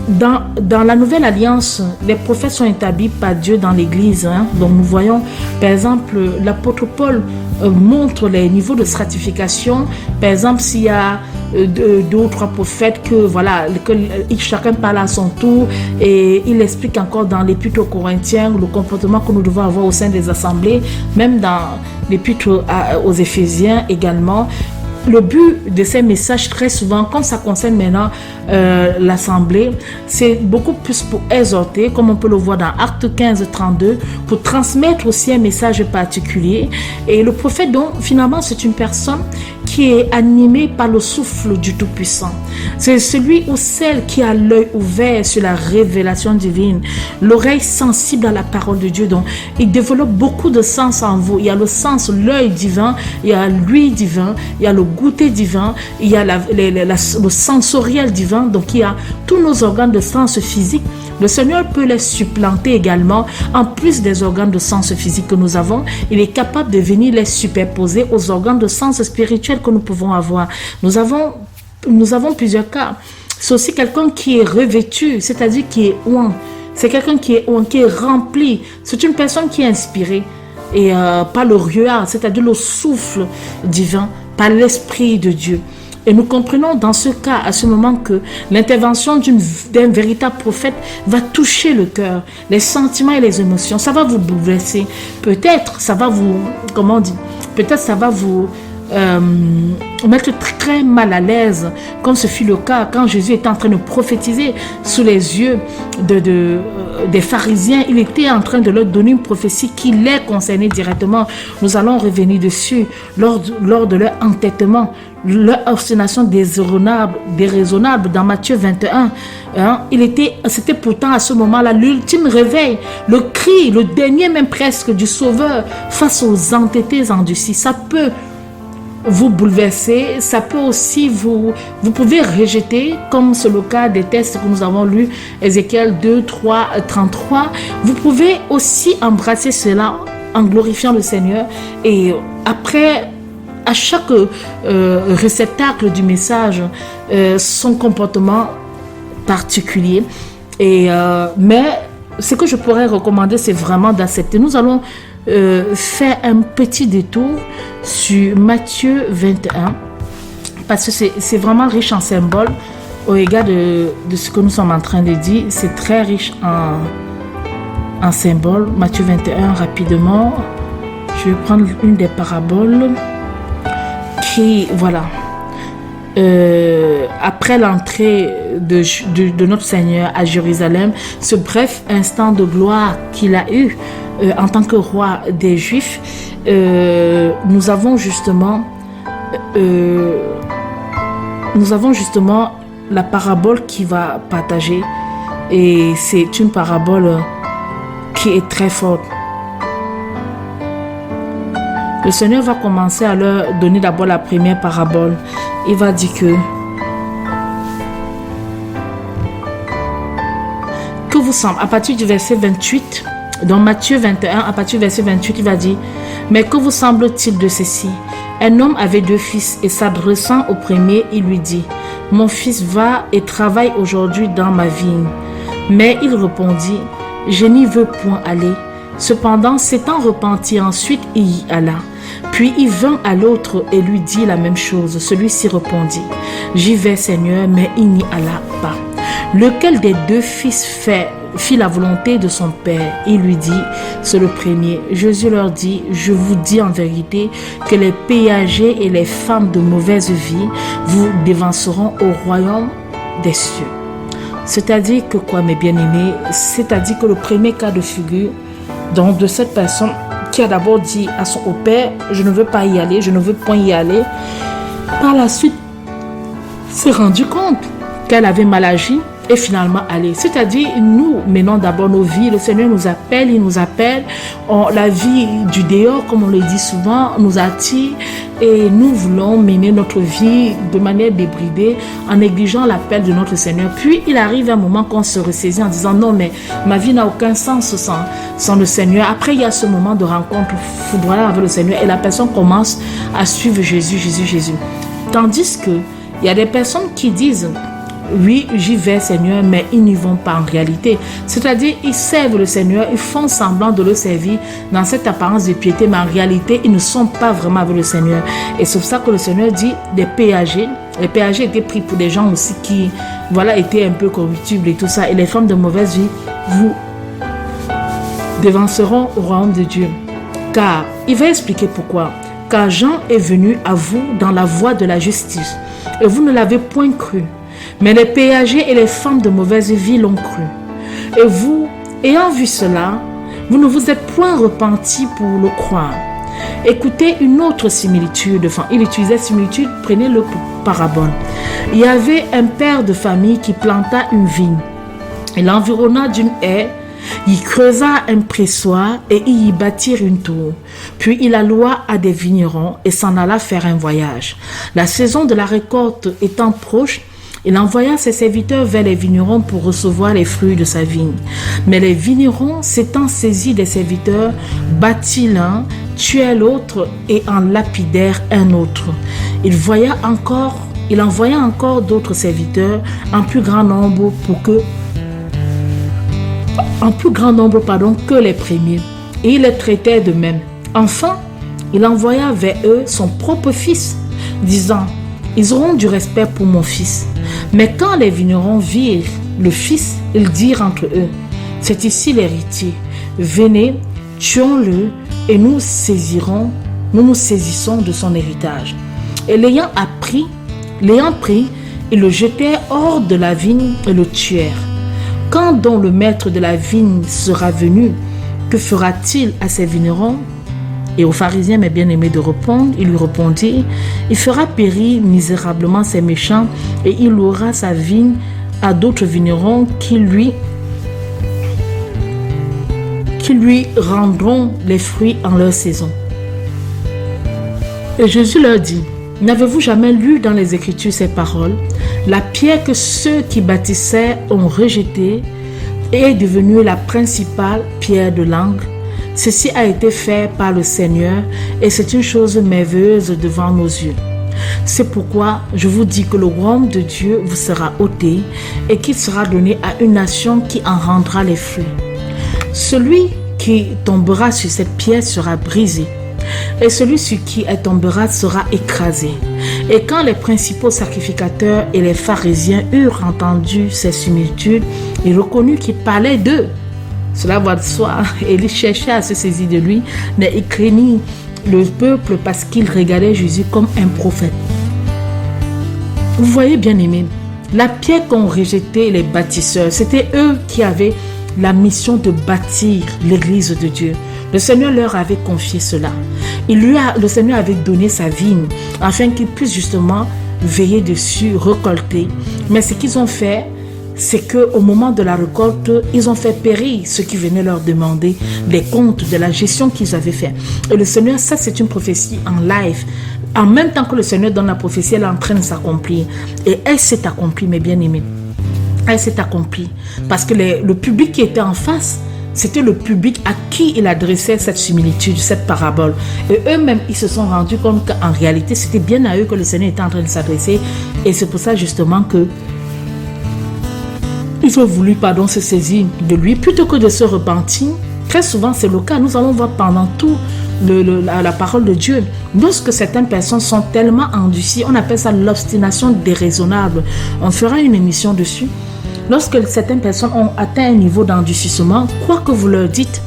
dans la nouvelle alliance, les prophètes sont établis par Dieu dans l'église. Donc nous voyons, par exemple, l'apôtre Paul montre les niveaux de stratification. Par exemple, s'il y a deux ou trois prophètes que chacun parle à son tour, et il explique encore dans l'épître aux Corinthiens le comportement que nous devons avoir au sein des assemblées, même dans l'épître aux Éphésiens également. Le but de ces messages, très souvent, quand ça concerne maintenant l'Assemblée, c'est beaucoup plus pour exhorter, comme on peut le voir dans Actes 15, 32, pour transmettre aussi un message particulier. Et le prophète, donc, finalement, c'est une personne qui est animée par le souffle du Tout-Puissant. C'est celui ou celle qui a l'œil ouvert sur la révélation divine, l'oreille sensible à la parole de Dieu. Donc, il développe beaucoup de sens en vous. Il y a le sens, l'œil divin, il y a l'ouïe divin, il y a le goûter divin, il y a le sensoriel divin. Donc, il y a tous nos organes de sens physique. Le Seigneur peut les supplanter également. En plus des organes de sens physique que nous avons, il est capable de venir les superposer aux organes de sens spirituel que nous pouvons avoir. Nous avons plusieurs cas. C'est aussi quelqu'un qui est revêtu, c'est-à-dire qui est oint C'est quelqu'un qui est rempli. C'est une personne qui est inspirée. Et par le ruah, c'est-à-dire le souffle divin, par l'Esprit de Dieu. Et nous comprenons dans ce cas, à ce moment, que l'intervention d'un véritable prophète va toucher le cœur, les sentiments et les émotions. Ça va vous bouleverser. Peut-être ça va vous, peut-être ça va vous mettre très mal à l'aise, comme ce fut le cas quand Jésus était en train de prophétiser sous les yeux des pharisiens. Il était en train de leur donner une prophétie qui les concernait directement. Nous allons revenir dessus lors de leur entêtement, leur obstination déraisonnable dans Matthieu 21. C'était pourtant à ce moment-là l'ultime réveil, le cri, le dernier même presque du Sauveur face aux entêtés endurcis. Ça peut vous bouleverser, ça peut aussi vous pouvez rejeter, comme c'est le cas des textes que nous avons lus, Ézéchiel 2, 3, 33. Vous pouvez aussi embrasser cela en glorifiant le Seigneur, et après, à chaque réceptacle du message, son comportement particulier. Mais ce que je pourrais recommander, c'est vraiment d'accepter. Nous allons faire un petit détour sur Matthieu 21, parce que c'est vraiment riche en symboles au regard de ce que nous sommes en train de dire. C'est très riche en symboles. Matthieu 21, rapidement, je vais prendre une des paraboles qui, voilà, après l'entrée de notre Seigneur à Jérusalem, ce bref instant de gloire qu'il a eu en tant que roi des Juifs, nous avons justement la parabole qu'il va partager, et c'est une parabole qui est très forte. Le Seigneur va commencer à leur donner d'abord la première parabole. Il va dire que vous semble, à partir du verset 28, dans Matthieu 21, à partir du verset 28, il va dire: mais que vous semble-t-il de ceci? Un homme avait 2 fils, et s'adressant au premier, il lui dit: mon fils va et travaille aujourd'hui dans ma vigne. Mais il répondit: je n'y veux point aller. Cependant, s'étant repenti ensuite, il y alla. Puis il vint à l'autre et lui dit la même chose. Celui-ci répondit: j'y vais, Seigneur, mais il n'y alla pas. Lequel des 2 fils fit la volonté de son père? Il lui dit: c'est le premier. Jésus leur dit: je vous dis en vérité que les péagers et les femmes de mauvaise vie vous dévanceront au royaume des cieux. C'est-à-dire que quoi, mes bien-aimés? C'est-à-dire que le premier cas de figure, donc, de cette personne qui a d'abord dit au père: je ne veux pas y aller, je ne veux point y aller, par la suite s'est rendu compte qu'elle avait mal agi et finalement aller. C'est-à-dire, nous menons d'abord nos vies. Le Seigneur nous appelle, il nous appelle. La vie du dehors, comme on le dit souvent, nous attire, et nous voulons mener notre vie de manière débridée en négligeant l'appel de notre Seigneur. Puis il arrive un moment qu'on se ressaisit en disant: non, mais ma vie n'a aucun sens sans le Seigneur. Après, il y a ce moment de rencontre foudroyante avec le Seigneur, et la personne commence à suivre Jésus. Tandis que il y a des personnes qui disent: oui, j'y vais, Seigneur, mais ils n'y vont pas en réalité. C'est-à-dire, ils servent le Seigneur, ils font semblant de le servir dans cette apparence de piété, mais en réalité, ils ne sont pas vraiment avec le Seigneur. Et c'est pour ça que le Seigneur dit des péagers. Les péagers étaient pris pour des gens aussi qui, étaient un peu corruptibles et tout ça. Et les femmes de mauvaise vie vous dévanceront au royaume de Dieu. Car, il va expliquer pourquoi. Car Jean est venu à vous dans la voie de la justice, et vous ne l'avez point cru. Mais les péagers et les femmes de mauvaise vie l'ont cru. Et vous, ayant vu cela, vous ne vous êtes point repentis pour le croire. Écoutez une autre similitude. Enfin, il utilisait similitude, prenez-le pour parabole. Il y avait un père de famille qui planta une vigne. Il l'environna d'une haie, il creusa un pressoir et il y bâtit une tour. Puis il la loua à des vignerons et s'en alla faire un voyage. La saison de la récolte étant proche, il envoya ses serviteurs vers les vignerons pour recevoir les fruits de sa vigne. Mais les vignerons, s'étant saisis des serviteurs, battirent l'un, tuèrent l'autre et en lapidèrent un autre. Il envoya encore d'autres serviteurs en plus grand nombre pour que en plus grand nombre que les premiers. Et il les traitait de même. Enfin, il envoya vers eux son propre fils, disant, ils auront du respect pour mon fils. Mais quand les vignerons virent le fils, ils dirent entre eux, c'est ici l'héritier. Venez, tuons-le et nous nous saisissons de son héritage. Et l'ayant pris, ils le jetèrent hors de la vigne et le tuèrent. Quand donc le maître de la vigne sera venu, que fera-t-il à ces vignerons? Et aux pharisiens, mes bien-aimés, de répondre, il lui répondit, il fera périr misérablement ces méchants et il louera sa vigne à d'autres vignerons qui lui rendront les fruits en leur saison. Et Jésus leur dit, n'avez-vous jamais lu dans les Écritures ces paroles? La pierre que ceux qui bâtissaient ont rejetée est devenue la principale pierre de l'angle. Ceci a été fait par le Seigneur et c'est une chose merveilleuse devant nos yeux. C'est pourquoi je vous dis que le royaume de Dieu vous sera ôté et qu'il sera donné à une nation qui en rendra les fruits. Celui qui tombera sur cette pierre sera brisé et celui sur qui elle tombera sera écrasé. Et quand les principaux sacrificateurs et les pharisiens eurent entendu ces similitudes, ils reconnurent qu'il parlait d'eux. Cela va de soi, et ils cherchaient à se saisir de lui, mais ils craignirent le peuple parce qu'ils regardaient Jésus comme un prophète. Vous voyez, bien aimés, la pierre qu'ont rejeté les bâtisseurs, c'était eux qui avaient la mission de bâtir l'église de Dieu. Le Seigneur leur avait confié cela. Le Seigneur avait donné sa vigne afin qu'ils puissent justement veiller dessus, récolter. Mais ce qu'ils ont fait, c'est qu'au moment de la récolte, ils ont fait périr ceux qui venaient leur demander des comptes de la gestion qu'ils avaient fait. Et le Seigneur, ça c'est une prophétie en live. En même temps que le Seigneur donne la prophétie, elle est en train de s'accomplir. Et elle s'est accomplie, mes bien-aimés. Elle s'est accomplie. Parce que le public qui était en face, c'était le public à qui il adressait cette similitude, cette parabole. Et eux-mêmes, ils se sont rendus compte qu'en réalité, c'était bien à eux que le Seigneur était en train de s'adresser. Et c'est pour ça justement que ils ont voulu se saisir de lui plutôt que de se repentir. Très souvent, c'est le cas. Nous allons voir pendant tout la parole de Dieu. Lorsque certaines personnes sont tellement endurcies, on appelle ça l'obstination déraisonnable. On fera une émission dessus. Lorsque certaines personnes ont atteint un niveau d'endurcissement, quoi que vous leur dites,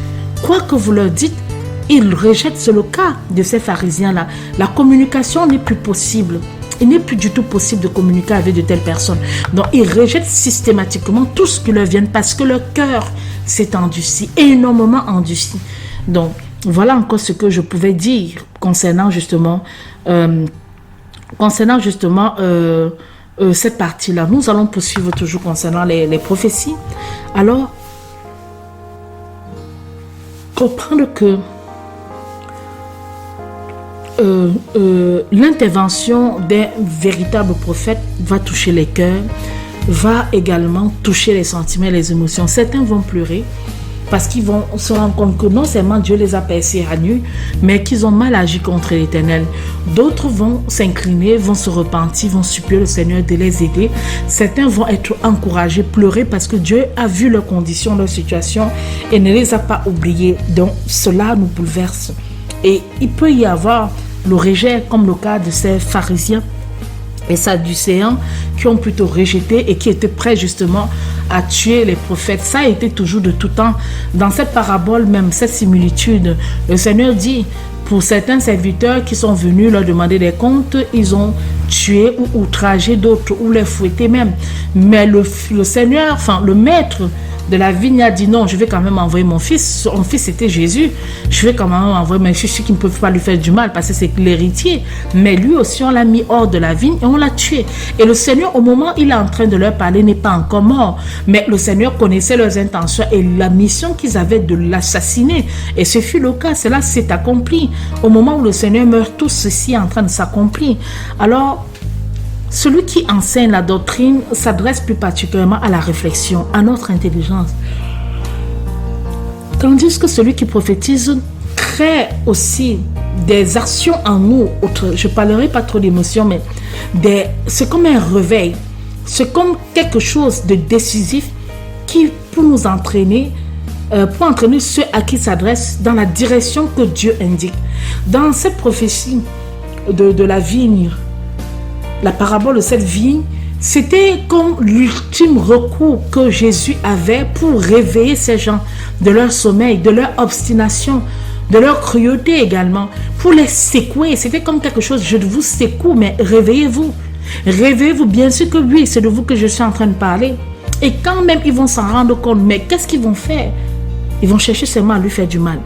ils rejettent. C'est le cas de ces pharisiens-là. La communication n'est plus possible. Il n'est plus du tout possible de communiquer avec de telles personnes. Donc, ils rejettent systématiquement tout ce qui leur vient parce que leur cœur s'est endurci, énormément endurci. Donc, voilà encore ce que je pouvais dire concernant justement cette partie-là. Nous allons poursuivre toujours concernant les prophéties. Alors, comprendre que l'intervention d'un véritable prophète va toucher les cœurs, va également toucher les sentiments et les émotions. Certains vont pleurer parce qu'ils vont se rendre compte que non seulement Dieu les a percés à nu, mais qu'ils ont mal agi contre l'Éternel. D'autres vont s'incliner, vont se repentir, vont supplier le Seigneur de les aider. Certains vont être encouragés, pleurer parce que Dieu a vu leurs conditions, leur situation et ne les a pas oubliés. Donc cela nous bouleverse. Et il peut y avoir le rejet, comme le cas de ces pharisiens et sadducéens qui ont plutôt rejeté et qui étaient prêts justement à tuer les prophètes. Ça a été toujours de tout temps. Dans cette parabole même, cette similitude, le Seigneur dit, pour certains serviteurs qui sont venus leur demander des comptes, ils ont tué ou outragé d'autres ou les fouetté même. Mais le Seigneur, le maître de la vigne a dit non, je vais quand même envoyer mon fils. Son fils c'était Jésus. Je vais quand même envoyer, mais je suis sûr qu'ils ne peuvent pas lui faire du mal parce que c'est l'héritier. Mais lui aussi, on l'a mis hors de la vigne et on l'a tué. Et le Seigneur, au moment où il est en train de leur parler, n'est pas encore mort. Mais le Seigneur connaissait leurs intentions et la mission qu'ils avaient de l'assassiner. Et ce fut le cas. Cela s'est accompli. Au moment où le Seigneur meurt, tout ceci est en train de s'accomplir. Alors, celui qui enseigne la doctrine s'adresse plus particulièrement à la réflexion, à notre intelligence. Tandis que celui qui prophétise crée aussi des actions en nous. Je ne parlerai pas trop d'émotions, mais c'est comme un réveil. C'est comme quelque chose de décisif qui peut nous entraîner pour entraîner ceux à qui s'adresse dans la direction que Dieu indique. Dans cette prophétie de la vigne, la parabole de cette vigne, c'était comme l'ultime recours que Jésus avait pour réveiller ces gens de leur sommeil, de leur obstination, de leur cruauté également, pour les secouer. C'était comme quelque chose, je vous secoue, mais réveillez-vous. Réveillez-vous, bien sûr que oui, c'est de vous que je suis en train de parler. Et quand même ils vont s'en rendre compte, mais qu'est-ce qu'ils vont faire? Ils vont chercher seulement à lui faire du mal.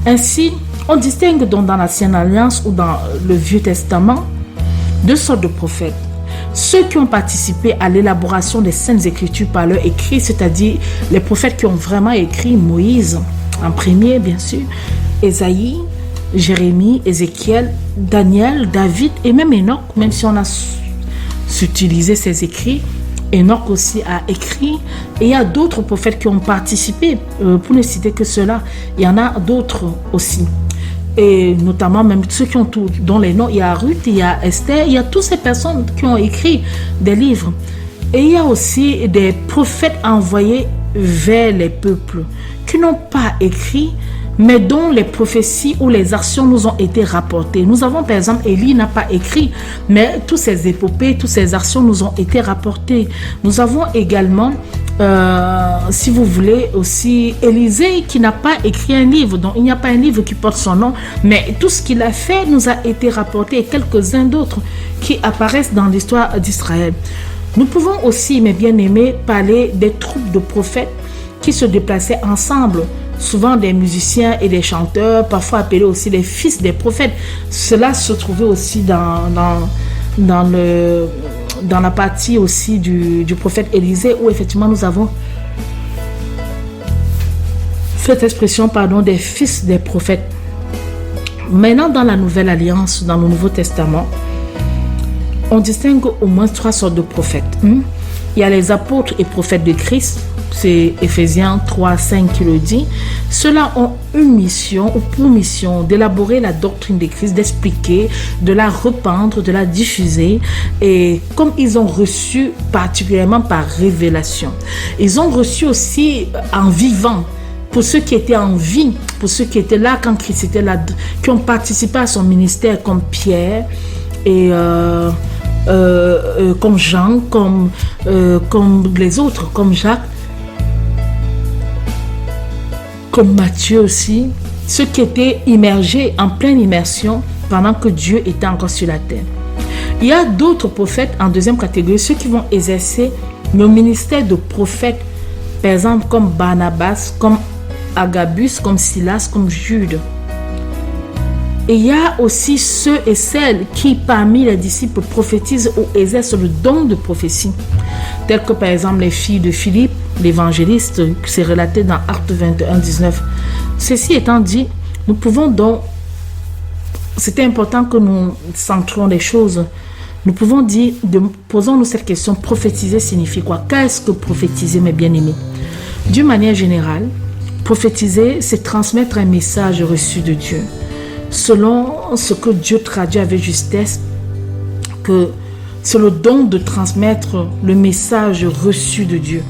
Ainsi, on distingue donc dans l'Ancienne Alliance ou dans le Vieux Testament deux sortes de prophètes. Ceux qui ont participé à l'élaboration des Saintes Écritures par leur écrit, c'est-à-dire les prophètes qui ont vraiment écrit, Moïse en premier bien sûr, Ésaïe, Jérémie, Ézéchiel, Daniel, David et même Enoch, même si on a utilisé ces écrits, Enoch aussi a écrit. Et il y a d'autres prophètes qui ont participé, pour ne citer que cela, il y en a d'autres aussi. Et notamment même ceux qui ont tout, dont les noms, il y a Ruth, il y a Esther, il y a toutes ces personnes qui ont écrit des livres. Et il y a aussi des prophètes envoyés vers les peuples qui n'ont pas écrit, mais dont les prophéties ou les actions nous ont été rapportées. Nous avons par exemple, Élie n'a pas écrit, mais toutes ces épopées, toutes ces actions nous ont été rapportées. Nous avons également, si vous voulez, aussi Élisée qui n'a pas écrit un livre, donc il n'y a pas un livre qui porte son nom, mais tout ce qu'il a fait nous a été rapporté, et quelques-uns d'autres qui apparaissent dans l'histoire d'Israël. Nous pouvons aussi, mes bien-aimés, parler des troupes de prophètes qui se déplaçaient ensemble, souvent des musiciens et des chanteurs, parfois appelés aussi les fils des prophètes. Cela se trouvait aussi dans la partie aussi du prophète Élisée, où effectivement nous avons cette expression, des fils des prophètes. Maintenant, dans la Nouvelle Alliance, dans le Nouveau Testament, on distingue au moins trois sortes de prophètes. Il y a les apôtres et prophètes de Christ, c'est Éphésiens 3, 5 qui le dit. Ceux-là ont une mission ou pour mission d'élaborer la doctrine de Christ, d'expliquer, de la répandre, de la diffuser. Et comme ils ont reçu particulièrement par révélation, ils ont reçu aussi en vivant. Pour ceux qui étaient en vie, pour ceux qui étaient là quand Christ était là, qui ont participé à son ministère comme Pierre et comme Jean, comme les autres, comme Jacques, comme Matthieu aussi, ceux qui étaient immergés en pleine immersion pendant que Dieu était encore sur la terre. Il y a d'autres prophètes en deuxième catégorie, ceux qui vont exercer le ministère de prophète, par exemple comme Barnabas, comme Agabus, comme Silas, comme Jude. Et il y a aussi ceux et celles qui, parmi les disciples, prophétisent ou exercent le don de prophétie, tels que par exemple les filles de Philippe, l'évangéliste, c'est relaté dans Actes 21, 19. Ceci étant dit, nous pouvons donc, c'était important que nous centrions les choses, nous pouvons dire, posons-nous cette question, prophétiser signifie quoi? Qu'est-ce que prophétiser, mes bien-aimés? D'une manière générale, prophétiser, c'est transmettre un message reçu de Dieu, selon ce que Dieu traduit avec justesse, que c'est le don de transmettre le message reçu de Dieu.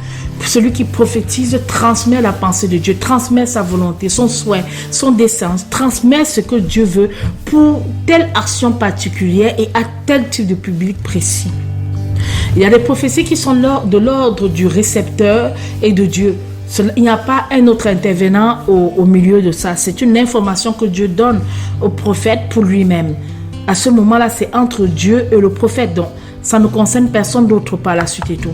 Celui qui prophétise transmet la pensée de Dieu, transmet sa volonté, son souhait, son dessein, transmet ce que Dieu veut pour telle action particulière et à tel type de public précis. Il y a des prophéties qui sont de l'ordre du récepteur et de Dieu. Il n'y a pas un autre intervenant au milieu de ça. C'est une information que Dieu donne au prophète pour lui-même. À ce moment-là, c'est entre Dieu et le prophète. Donc, ça ne concerne personne d'autre par la suite et tout.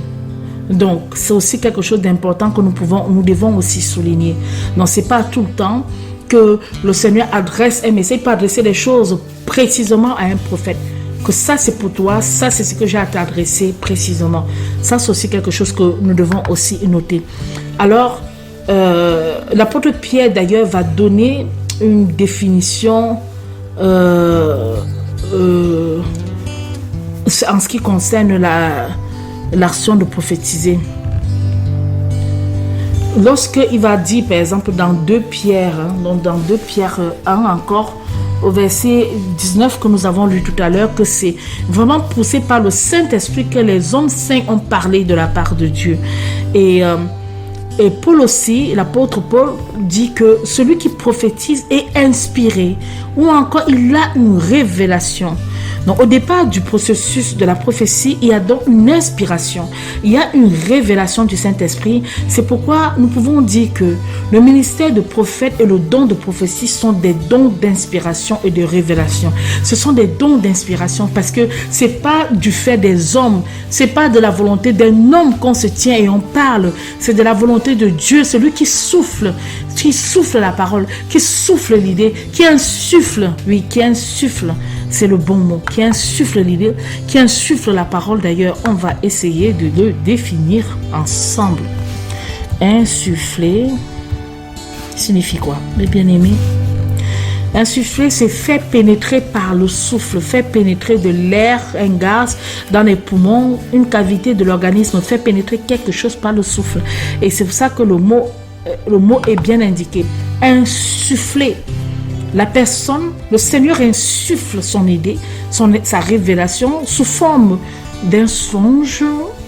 Donc, c'est aussi quelque chose d'important que nous devons aussi souligner. Donc, ce n'est pas tout le temps que le Seigneur adresse un message, il peut adresser des choses précisément à un prophète. Que ça, c'est pour toi, ça, c'est ce que j'ai à t'adresser précisément. Ça, c'est aussi quelque chose que nous devons aussi noter. Alors, l'apôtre Pierre, d'ailleurs, va donner une définition en ce qui concerne l'action de prophétiser. Lorsqu'il va dire, par exemple, dans 2 Pierre, donc dans 2 Pierre 1 encore, au verset 19 que nous avons lu tout à l'heure, que c'est vraiment poussé par le Saint-Esprit que les hommes saints ont parlé de la part de Dieu. Et Et Paul aussi, l'apôtre Paul dit que celui qui prophétise est inspiré ou encore il a une révélation. Donc au départ du processus de la prophétie, il y a donc une inspiration, il y a une révélation du Saint-Esprit. C'est pourquoi nous pouvons dire que le ministère de prophète et le don de prophétie sont des dons d'inspiration et de révélation. Ce sont des dons d'inspiration parce que c'est pas du fait des hommes, c'est pas de la volonté d'un homme qu'on se tient et on parle, c'est de la volonté de Dieu, celui qui souffle la parole, qui souffle l'idée, qui insuffle, c'est le bon mot, qui insuffle l'idée, qui insuffle la parole. D'ailleurs, on va essayer de le définir ensemble. Insuffler signifie quoi, mes bien-aimés? Insuffler, c'est faire pénétrer par le souffle, faire pénétrer de l'air, un gaz dans les poumons, une cavité de l'organisme, faire pénétrer quelque chose par le souffle. Et c'est pour ça que le mot est bien indiqué. Insuffler. La personne, le Seigneur insuffle son idée, sa révélation sous forme d'un songe,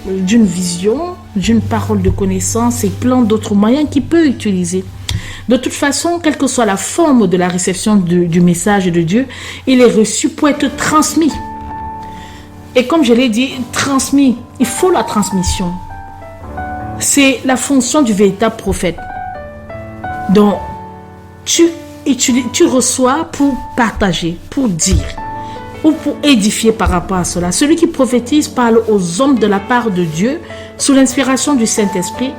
d'une vision, d'une parole de connaissance et plein d'autres moyens qu'il peut utiliser. De toute façon, quelle que soit la forme de la réception du message de Dieu, il est reçu pour être transmis. Et comme je l'ai dit, transmis, il faut la transmission. C'est la fonction du véritable prophète. Donc, tu reçois pour partager, pour dire ou pour édifier par rapport à cela. Celui qui prophétise parle aux hommes de la part de Dieu sous l'inspiration du Saint-Esprit,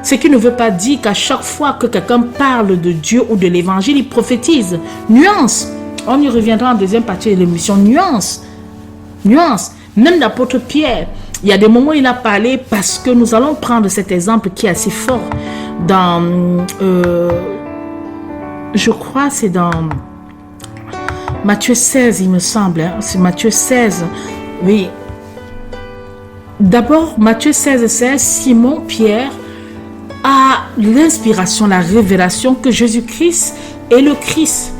ce qui ne veut pas dire qu'à chaque fois que quelqu'un parle de Dieu ou de l'évangile, il prophétise. Nuance. On y reviendra en deuxième partie de l'émission. Nuance. Même l'apôtre Pierre, il y a des moments où il a parlé parce que nous allons prendre cet exemple qui est assez fort dans... je crois c'est dans Matthieu 16, il me semble. C'est Matthieu 16. Oui. D'abord, Matthieu 16, Simon Pierre a l'inspiration, la révélation que Jésus-Christ est le Christ.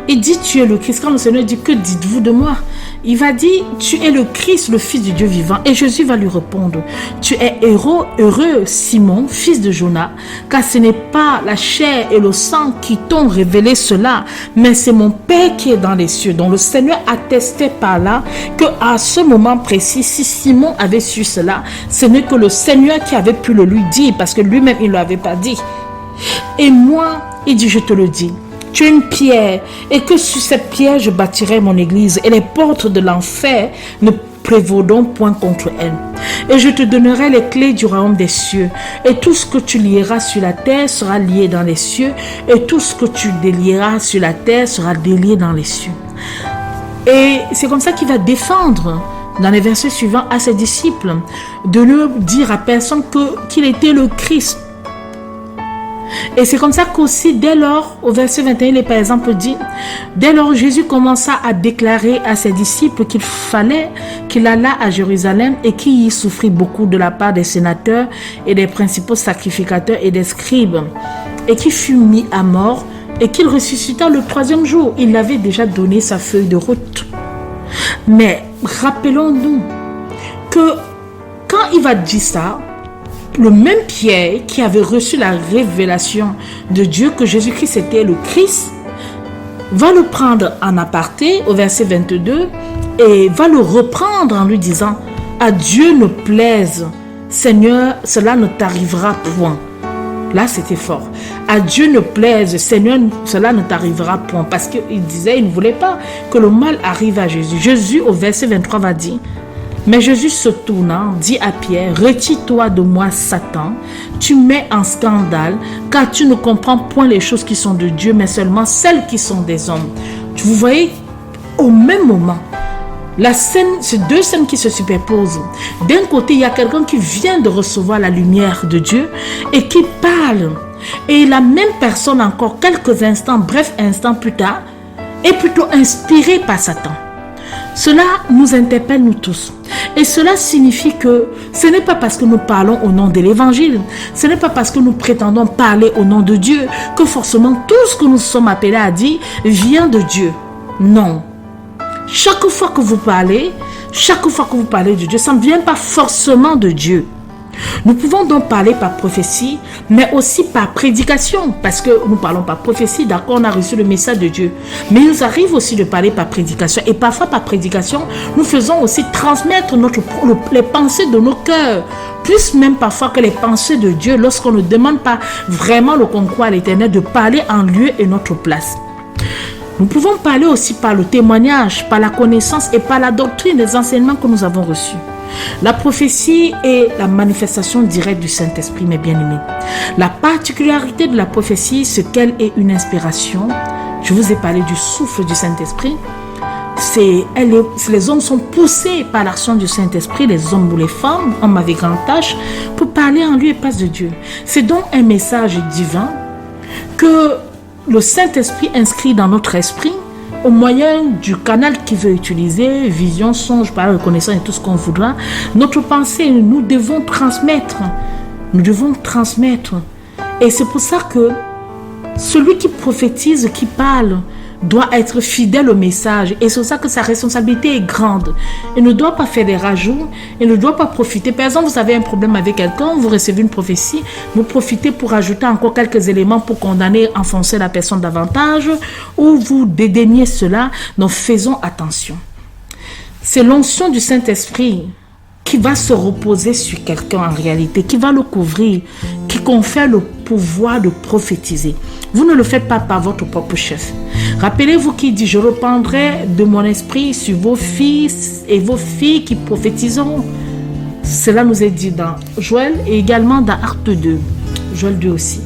Il dit tu es le Christ. Quand le Seigneur dit que dites-vous de moi, il va dire tu es le Christ, le Fils du Dieu vivant. Et Jésus va lui répondre tu es heureux Simon, fils de Jonas, car ce n'est pas la chair et le sang qui t'ont révélé cela, mais c'est mon Père qui est dans les cieux. Donc le Seigneur attestait par là que à ce moment précis, si Simon avait su cela, ce n'est que le Seigneur qui avait pu le lui dire, parce que lui-même il ne l'avait pas dit. Et moi, il dit je te le dis, tu es une pierre, et que sur cette pierre je bâtirai mon église, et les portes de l'enfer ne prévaudront point contre elle. Et je te donnerai les clés du royaume des cieux, et tout ce que tu lieras sur la terre sera lié dans les cieux, et tout ce que tu délieras sur la terre sera délié dans les cieux. Et c'est comme ça qu'il va défendre dans les versets suivants à ses disciples, de ne dire à personne qu'il était le Christ. Et c'est comme ça qu'aussi, dès lors, au verset 21, il est par exemple dit, dès lors Jésus commença à déclarer à ses disciples qu'il fallait qu'il allât à Jérusalem et qu'il y souffrit beaucoup de la part des sénateurs et des principaux sacrificateurs et des scribes, et qu'il fut mis à mort et qu'il ressuscita le 3e jour. Il avait déjà donné sa feuille de route. Mais rappelons-nous que quand il va dire ça, le même Pierre qui avait reçu la révélation de Dieu que Jésus-Christ était le Christ, va le prendre en aparté au verset 22 et va le reprendre en lui disant « À Dieu ne plaise, Seigneur, cela ne t'arrivera point. » Là, c'était fort. « À Dieu ne plaise, Seigneur, cela ne t'arrivera point. » Parce qu'il disait, il ne voulait pas que le mal arrive à Jésus. Jésus, au verset 23, va dire « Mais Jésus se tournant, dit à Pierre, « Retire-toi de moi, Satan, tu mets en scandale, car tu ne comprends point les choses qui sont de Dieu, mais seulement celles qui sont des hommes. » Vous voyez, au même moment, la scène, c'est deux scènes qui se superposent. D'un côté, il y a quelqu'un qui vient de recevoir la lumière de Dieu et qui parle. Et la même personne, encore quelques instants, bref instants plus tard, est plutôt inspirée par Satan. Cela nous interpelle nous tous. Et cela signifie que ce n'est pas parce que nous parlons au nom de l'évangile, ce n'est pas parce que nous prétendons parler au nom de Dieu que forcément tout ce que nous sommes appelés à dire vient de Dieu. Non. Chaque fois que vous parlez de Dieu, ça ne vient pas forcément de Dieu. Nous pouvons donc parler par prophétie, mais aussi par prédication, parce que nous parlons par prophétie, d'accord, on a reçu le message de Dieu. Mais il nous arrive aussi de parler par prédication. Et parfois par prédication, nous faisons aussi transmettre les pensées de nos cœurs, plus même parfois que les pensées de Dieu, lorsqu'on ne demande pas vraiment le concours à l'Éternel de parler en lieu et notre place. Nous pouvons parler aussi par le témoignage, par la connaissance et par la doctrine des enseignements que nous avons reçus. La prophétie est la manifestation directe du Saint-Esprit, mes bien-aimés. La particularité de la prophétie, c'est qu'elle est une inspiration. Je vous ai parlé du souffle du Saint-Esprit. Les hommes sont poussés par l'action du Saint-Esprit, les hommes ou les femmes, hommes avec grand H, pour parler en lieu et place de Dieu. C'est donc un message divin que le Saint-Esprit inscrit dans notre esprit au moyen du canal qu'il veut utiliser, vision, songe, parole, connaissance et tout ce qu'on voudra. Notre pensée, nous devons transmettre. Nous devons transmettre. Et c'est pour ça que celui qui prophétise, qui parle, doit être fidèle au message. Et c'est pour ça que sa responsabilité est grande. Il ne doit pas faire des rajouts. Il ne doit pas profiter. Par exemple, vous avez un problème avec quelqu'un, vous recevez une prophétie, vous profitez pour ajouter encore quelques éléments pour condamner, enfoncer la personne davantage, ou vous dédaignez cela. Donc, faisons attention. C'est l'onction du Saint-Esprit qui va se reposer sur quelqu'un en réalité, qui va le couvrir, qui confère le pouvoir de prophétiser. Vous ne le faites pas par votre propre chef. Rappelez-vous qu'il dit, je reprendrai de mon esprit sur vos fils et vos filles qui prophétiseront. Cela nous est dit dans Joël et également dans Acte 2. Joël 2 aussi.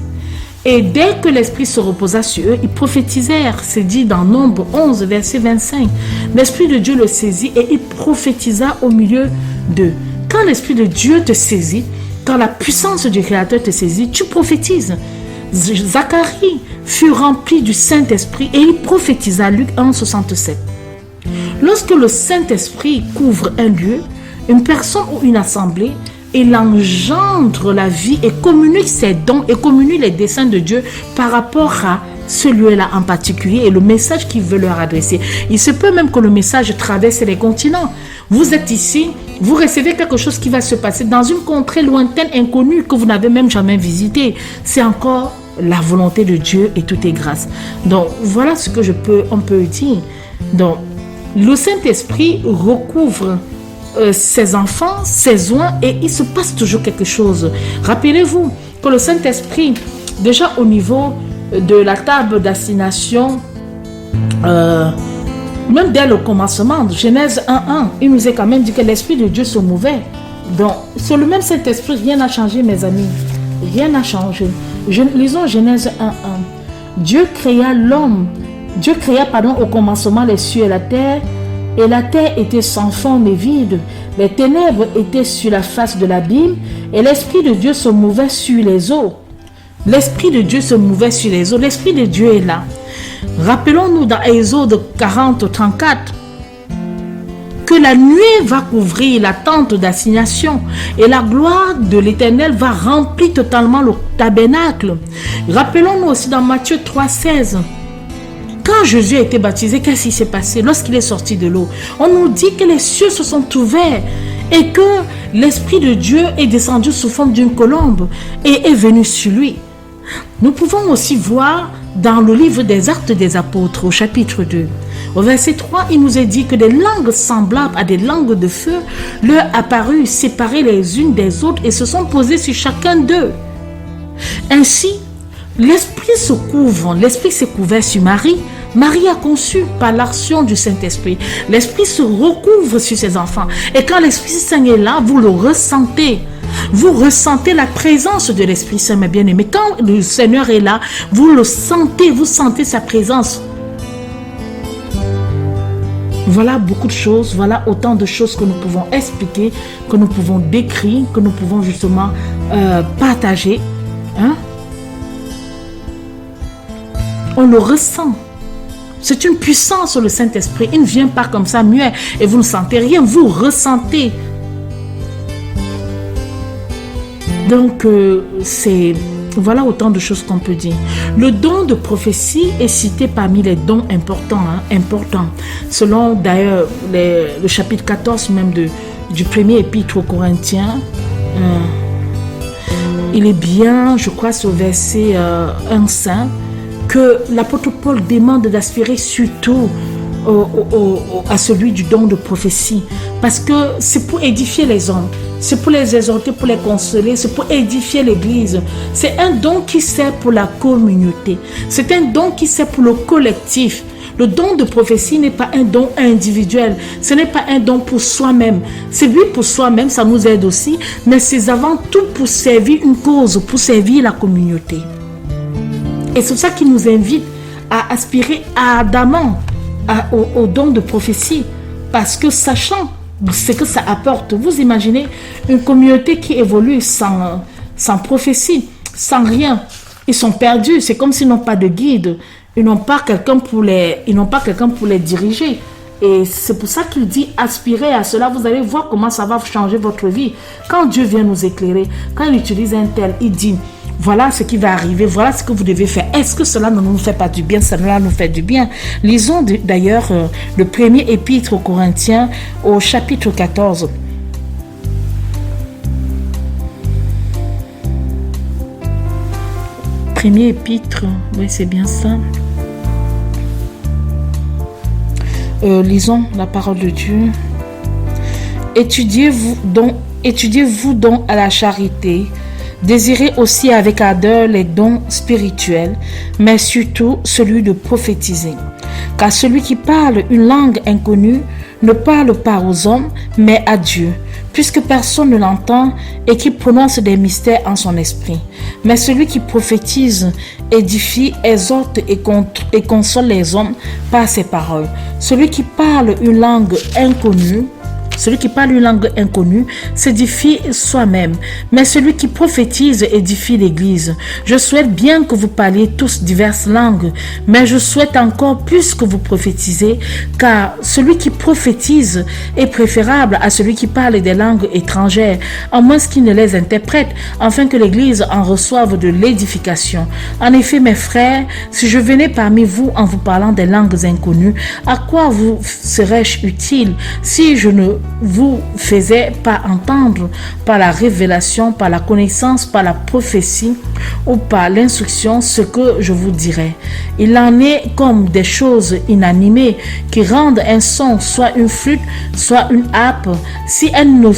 Et dès que l'esprit se reposa sur eux, ils prophétisèrent. C'est dit dans Nombre 11, verset 25. L'esprit de Dieu le saisit et il prophétisa au milieu d'eux. Quand l'esprit de Dieu te saisit, quand la puissance du Créateur te saisit, tu prophétises. Zacharie fut rempli du Saint-Esprit et il prophétisa, Luc 1, 67. Lorsque le Saint-Esprit couvre un lieu, une personne ou une assemblée, il engendre la vie et communique ses dons et communique les desseins de Dieu par rapport à ce lieu-là en particulier et le message qu'il veut leur adresser. Il se peut même que le message traverse les continents. Vous êtes ici, vous recevez quelque chose qui va se passer dans une contrée lointaine, inconnue, que vous n'avez même jamais visitée. C'est encore la volonté de Dieu et tout est grâce. Donc, voilà ce que on peut dire. Donc, le Saint-Esprit recouvre ses enfants, ses oins, et il se passe toujours quelque chose. Rappelez-vous que le Saint-Esprit, déjà au niveau de la table d'assignation, même dès le commencement, Genèse 1.1, il nous est quand même dit que l'Esprit de Dieu se mouvait. Donc, sur le même Saint-Esprit, rien n'a changé, mes amis. Rien n'a changé. Lisons Genèse 1.1. Dieu créa l'homme. Dieu créa, au commencement les cieux et la terre était sans forme et vide. Les ténèbres étaient sur la face de l'abîme et l'Esprit de Dieu se mouvait sur les eaux. L'Esprit de Dieu se mouvait sur les eaux. L'Esprit de Dieu est là. Rappelons-nous dans Exode 40, 34 que la nuée va couvrir la tente d'assignation et la gloire de l'Éternel va remplir totalement le tabernacle. Rappelons-nous aussi dans Matthieu 3, 16. Quand Jésus a été baptisé, qu'est-ce qui s'est passé lorsqu'il est sorti de l'eau? On nous dit que les cieux se sont ouverts et que l'Esprit de Dieu est descendu sous forme d'une colombe et est venu sur lui. Nous pouvons aussi voir dans le livre des Actes des Apôtres au chapitre 2. Au verset 3, il nous est dit que des langues semblables à des langues de feu leur apparurent séparées les unes des autres et se sont posées sur chacun d'eux. Ainsi, l'Esprit se couvre, l'Esprit s'est couvert sur Marie. Marie a conçu par l'action du Saint-Esprit. L'Esprit se recouvre sur ses enfants. Et quand l'Esprit Saint est là, vous le ressentez. Vous ressentez la présence de l'Esprit Saint, mes bien-aimés. Quand le Seigneur est là, vous le sentez, vous sentez sa présence. Voilà beaucoup de choses, voilà autant de choses que nous pouvons expliquer, que nous pouvons décrire, que nous pouvons justement partager. On le ressent. C'est une puissance sur le Saint-Esprit. Il ne vient pas comme ça muet et vous ne sentez rien, vous ressentez. Donc, voilà autant de choses qu'on peut dire. Le don de prophétie est cité parmi les dons importants. Selon d'ailleurs le chapitre 14 même du premier épître aux Corinthiens, il est bien, je crois, sur verset 1-5, que l'apôtre Paul demande d'aspirer surtout à celui du don de prophétie, parce que c'est pour édifier les hommes, c'est pour les exhorter, pour les consoler, c'est pour édifier l'église. C'est un don qui sert pour la communauté, c'est un don qui sert pour le collectif. Le don de prophétie n'est pas un don individuel, ce n'est pas un don pour soi-même. C'est lui pour soi-même, ça nous aide aussi, mais c'est avant tout pour servir une cause, pour servir la communauté. Et c'est ça qui nous invite à aspirer ardemment au don de prophétie, parce que sachant ce que ça apporte, vous imaginez une communauté qui évolue sans prophétie, sans rien, ils sont perdus, c'est comme s'ils n'ont pas de guide, ils n'ont pas quelqu'un pour les diriger. Et c'est pour ça qu'il dit aspirez à cela, vous allez voir comment ça va changer votre vie. Quand Dieu vient nous éclairer, quand il utilise un tel, il dit voilà ce qui va arriver, voilà ce que vous devez faire. Est-ce que cela ne nous fait pas du bien? Cela nous fait du bien. Lisons d'ailleurs le premier épître aux Corinthiens au chapitre 14. Premier épître, oui c'est bien ça. Lisons la parole de Dieu. Étudiez-vous donc à la charité. Désirez aussi avec ardeur les dons spirituels, mais surtout celui de prophétiser. Car celui qui parle une langue inconnue ne parle pas aux hommes, mais à Dieu, puisque personne ne l'entend et qui prononce des mystères en son esprit. Mais celui qui prophétise édifie, exhorte et console les hommes par ses paroles. Celui qui parle une langue inconnue s'édifie soi-même, mais celui qui prophétise édifie l'Église. Je souhaite bien que vous parliez tous diverses langues, mais je souhaite encore plus que vous prophétisez, car celui qui prophétise est préférable à celui qui parle des langues étrangères, à moins qu'il ne les interprète, afin que l'Église en reçoive de l'édification. En effet, mes frères, si je venais parmi vous en vous parlant des langues inconnues, à quoi vous serais-je utile si je ne vous faisais pas entendre par la révélation, par la connaissance, par la prophétie ou par l'instruction ce que je vous dirais? Il en est comme des choses inanimées qui rendent un son, soit une flûte, soit une harpe. Si elles ne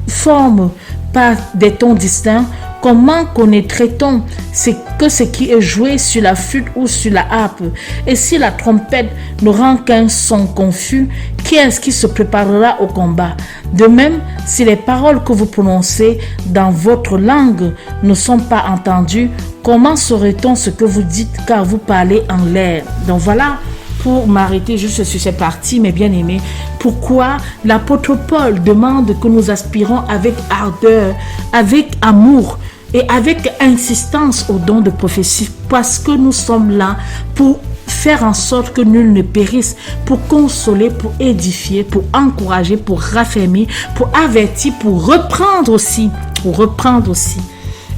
forment pas des tons distincts, comment connaîtrait-on ce qui est joué sur la flûte ou sur la harpe? Et si la trompette ne rend qu'un son confus, qui est-ce qui se préparera au combat? De même, si les paroles que vous prononcez dans votre langue ne sont pas entendues, comment saurait-on ce que vous dites car vous parlez en l'air? Donc voilà, pour m'arrêter juste sur cette partie, mes bien-aimés, pourquoi l'apôtre Paul demande que nous aspirons avec ardeur, avec amour et avec insistance au don de prophétie, parce que nous sommes là pour faire en sorte que nul ne périsse, pour consoler, pour édifier, pour encourager, pour raffermir, pour avertir, pour reprendre aussi.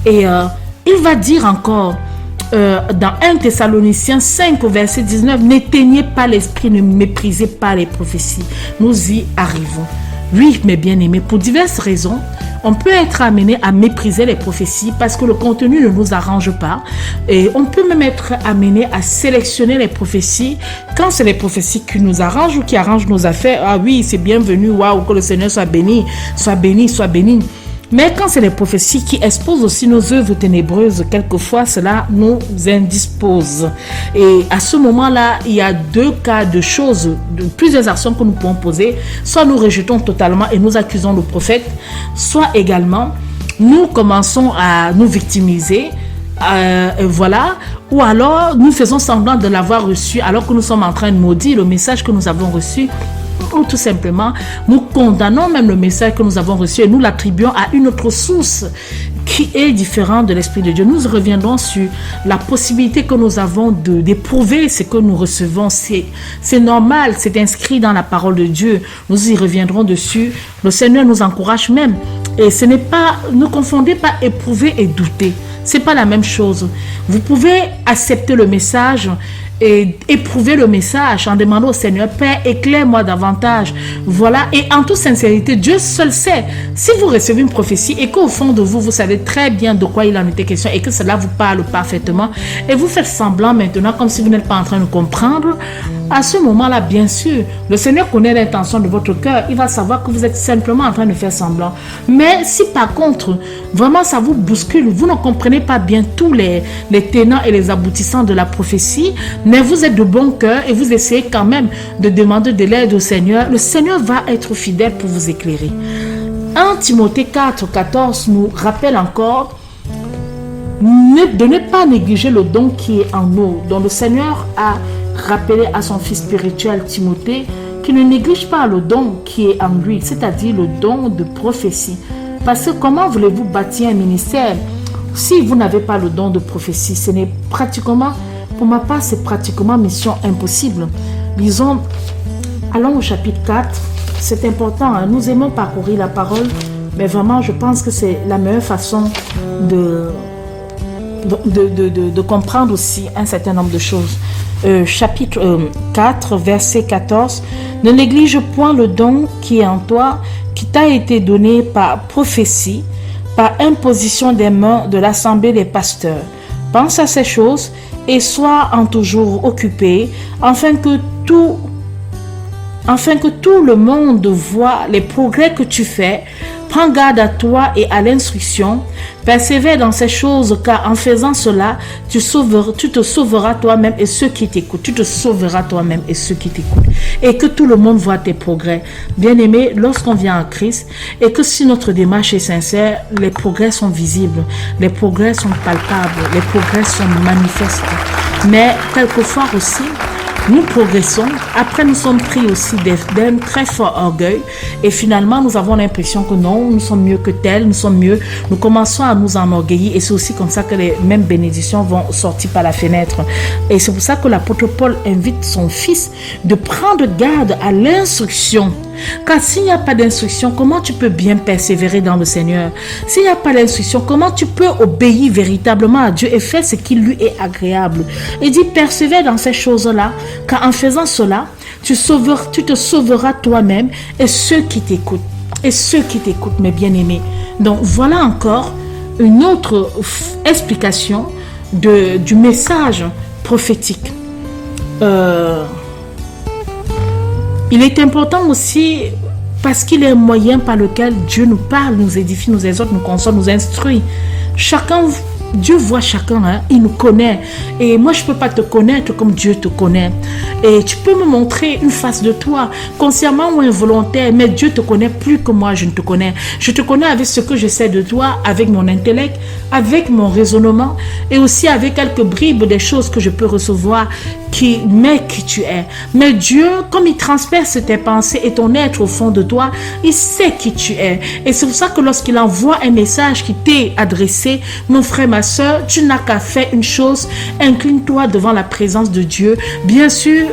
Et il va dire encore dans 1 Thessaloniciens 5 au verset 19, n'éteignez pas l'esprit, ne méprisez pas les prophéties. Nous y arrivons. Oui, mes bien-aimés, pour diverses raisons, on peut être amené à mépriser les prophéties parce que le contenu ne nous arrange pas. Et on peut même être amené à sélectionner les prophéties quand c'est les prophéties qui nous arrangent ou qui arrangent nos affaires. Ah oui, c'est bienvenu, waouh, que le Seigneur soit béni, soit béni, soit béni. Mais quand c'est les prophéties qui exposent aussi nos œuvres ténébreuses, quelquefois cela nous indispose. Et à ce moment-là, il y a deux cas de choses, plusieurs actions que nous pouvons poser. Soit nous rejetons totalement et nous accusons le prophète, soit également nous commençons à nous victimiser. Voilà, ou alors nous faisons semblant de l'avoir reçu alors que nous sommes en train de maudire le message que nous avons reçu. Ou tout simplement, nous condamnons même le message que nous avons reçu et nous l'attribuons à une autre source qui est différente de l'Esprit de Dieu. Nous reviendrons sur la possibilité que nous avons d'éprouver ce que nous recevons. C'est normal, c'est inscrit dans la parole de Dieu. Nous y reviendrons dessus. Le Seigneur nous encourage même. Et ce n'est pas, ne confondez pas éprouver et douter. C'est pas la même chose. Vous pouvez accepter le message éprouver le message en demandant au Seigneur, Père, éclaire-moi davantage. Voilà, et en toute sincérité, Dieu seul sait. Si vous recevez une prophétie et qu'au fond de vous, vous savez très bien de quoi il en était question et que cela vous parle parfaitement, et vous faites semblant maintenant comme si vous n'êtes pas en train de comprendre, à ce moment-là, bien sûr, le Seigneur connaît l'intention de votre cœur. Il va savoir que vous êtes simplement en train de faire semblant. Mais si par contre, vraiment ça vous bouscule, vous ne comprenez pas bien tous les tenants et les aboutissants de la prophétie, mais vous êtes de bon cœur et vous essayez quand même de demander de l'aide au Seigneur, le Seigneur va être fidèle pour vous éclairer. 1 Timothée 4, 14 nous rappelle encore de ne pas négliger le don qui est en nous, dont le Seigneur a rappelé à son fils spirituel Timothée qu'il ne néglige pas le don qui est en lui, c'est-à-dire le don de prophétie. Parce que comment voulez-vous bâtir un ministère si vous n'avez pas le don de prophétie? Ce n'est pratiquement, pour ma part, c'est pratiquement mission impossible. Disons, allons au chapitre 4. C'est important, hein? Nous aimons parcourir la parole, mais vraiment, je pense que c'est la meilleure façon de comprendre aussi un certain nombre de choses. Chapitre 4, verset 14. Ne néglige point le don qui est en toi, qui t'a été donné par prophétie, par imposition des mains de l'assemblée des pasteurs. Pense à ces choses et sois en toujours occupé, afin que tout le monde voit les progrès que tu fais. Prends garde à toi et à l'instruction. Persévère dans ces choses, car en faisant cela, tu te sauveras toi-même et ceux qui t'écoutent. Tu te sauveras toi-même et ceux qui t'écoutent. Et que tout le monde voit tes progrès. Bien-aimé, lorsqu'on vient en Christ, et que si notre démarche est sincère, les progrès sont visibles, les progrès sont palpables, les progrès sont manifestes. Mais quelquefois aussi, nous progressons, après nous sommes pris aussi d'un très fort orgueil et finalement nous avons l'impression que non, nous sommes mieux que tel, nous sommes mieux, nous commençons à nous enorgueillir et c'est aussi comme ça que les mêmes bénédictions vont sortir par la fenêtre. Et c'est pour ça que l'apôtre Paul invite son fils de prendre garde à l'instruction. Car s'il n'y a pas d'instruction, comment tu peux bien persévérer dans le Seigneur? S'il n'y a pas d'instruction, comment tu peux obéir véritablement à Dieu et faire ce qui lui est agréable? Il dit, persévère dans ces choses-là, car en faisant cela, tu te sauveras toi-même et ceux qui t'écoutent. Et ceux qui t'écoutent, mes bien-aimés. Donc voilà encore une autre explication du message prophétique. Il est important aussi parce qu'il est un moyen par lequel Dieu nous parle, nous édifie, nous exhorte, nous console, nous instruit. Dieu voit chacun, hein, il nous connaît. Et moi, je ne peux pas te connaître comme Dieu te connaît. Et tu peux me montrer une face de toi, consciemment ou involontaire, mais Dieu te connaît plus que moi, je ne te connais. Je te connais avec ce que je sais de toi, avec mon intellect, avec mon raisonnement, et aussi avec quelques bribes des choses que je peux recevoir, qui tu es. Mais Dieu, comme il transperce tes pensées et ton être au fond de toi, il sait qui tu es. Et c'est pour ça que lorsqu'il envoie un message qui t'est adressé, mon frère, ma soeur, tu n'as qu'à faire une chose, incline-toi devant la présence de Dieu. Bien sûr,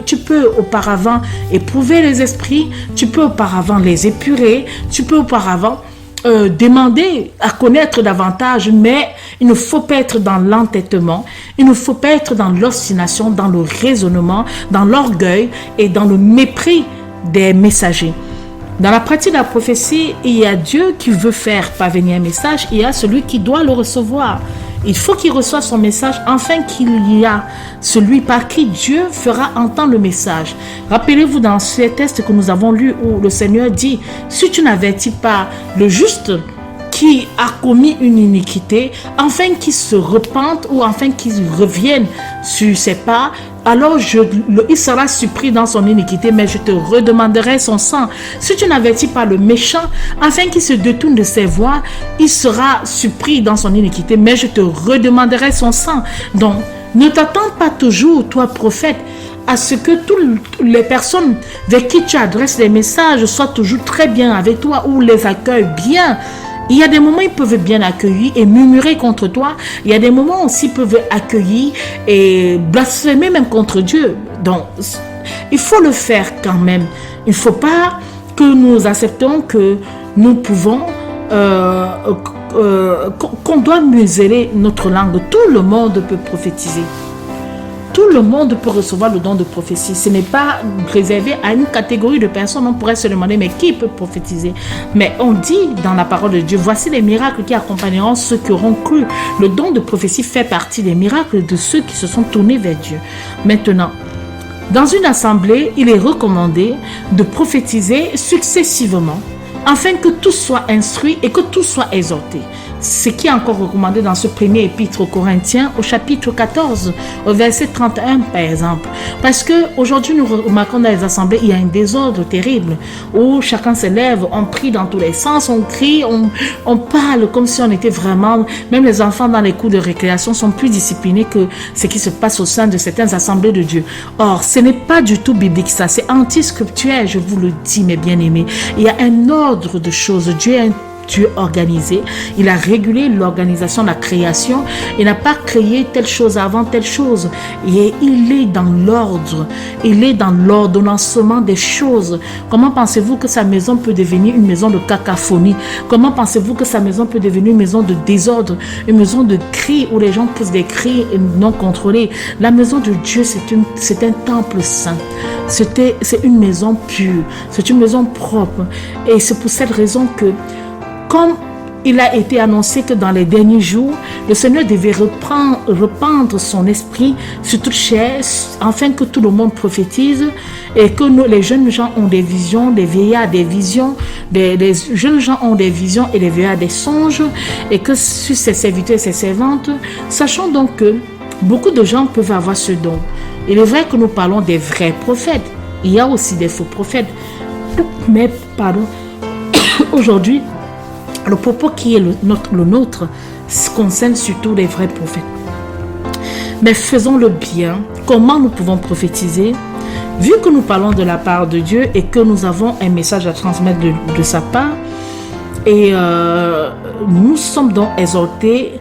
tu peux auparavant éprouver les esprits, tu peux auparavant les épurer, tu peux auparavant demander à connaître davantage, mais il ne faut pas être dans l'entêtement, il ne faut pas être dans l'obstination, dans le raisonnement, dans l'orgueil et dans le mépris des messagers. Dans la pratique de la prophétie, il y a Dieu qui veut faire parvenir un message, il y a celui qui doit le recevoir. Il faut qu'il reçoive son message, afin qu'il y a celui par qui Dieu fera entendre le message. Rappelez-vous dans ces textes que nous avons lus où le Seigneur dit, si tu n'avertis pas le juste qui a commis une iniquité, afin qu'il se repente ou afin qu'il revienne sur ses pas, alors il sera surpris dans son iniquité, mais je te redemanderai son sang. Si tu n'avertis pas le méchant, afin qu'il se détourne de ses voies, il sera surpris dans son iniquité, mais je te redemanderai son sang. Donc, ne t'attends pas toujours, toi prophète, à ce que toutes les personnes vers qui tu adresses les messages soient toujours très bien avec toi ou les accueillent bien. Il y a des moments où ils peuvent bien accueillir et murmurer contre toi. Il y a des moments aussi ils peuvent accueillir et blasphémer même contre Dieu. Donc, il faut le faire quand même. Il ne faut pas que nous acceptons que nous pouvons, qu'on doit museler notre langue. Tout le monde peut prophétiser. Tout le monde peut recevoir le don de prophétie. Ce n'est pas réservé à une catégorie de personnes. On pourrait se demander, mais qui peut prophétiser? Mais on dit dans la parole de Dieu, voici les miracles qui accompagneront ceux qui auront cru. Le don de prophétie fait partie des miracles de ceux qui se sont tournés vers Dieu. Maintenant, dans une assemblée, il est recommandé de prophétiser successivement, afin que tout soit instruit et que tout soit exhorté. Ce qui est encore recommandé dans ce premier épître aux Corinthiens, au chapitre 14, au verset 31 par exemple. Parce qu'aujourd'hui, nous remarquons dans les assemblées, il y a un désordre terrible, où chacun se lève, on prie dans tous les sens, on crie, on parle comme si on était vraiment... Même les enfants dans les cours de récréation sont plus disciplinés que ce qui se passe au sein de certaines assemblées de Dieu. Or, ce n'est pas du tout biblique ça, c'est anti-scripturaire, je vous le dis mes bien-aimés. Il y a un ordre de choses, Dieu est Dieu organisé, il a régulé l'organisation de la création, il n'a pas créé telle chose avant telle chose, et il est dans l'ordre, il est dans l'ordonnancement des choses. Comment pensez-vous que sa maison peut devenir une maison de cacophonie? Comment pensez-vous que sa maison peut devenir une maison de désordre, une maison de cris où les gens poussent des cris non contrôlés? La maison de Dieu, c'est un temple saint, c'est une maison pure, c'est une maison propre, et c'est pour cette raison que comme il a été annoncé que dans les derniers jours, le Seigneur devait rependre son esprit sur toute chair, afin que tout le monde prophétise et que les jeunes gens ont des visions, les vieillards des visions, les jeunes gens ont des visions et les vieillards des songes, et que sur ses serviteurs et ses servantes, sachant donc que beaucoup de gens peuvent avoir ce don. Il est vrai que nous parlons des vrais prophètes, il y a aussi des faux prophètes, mais aujourd'hui, le propos qui est le nôtre concerne surtout les vrais prophètes. Mais faisons-le bien. Comment nous pouvons prophétiser? Vu que nous parlons de la part de Dieu et que nous avons un message à transmettre de sa part, et nous sommes donc exhortés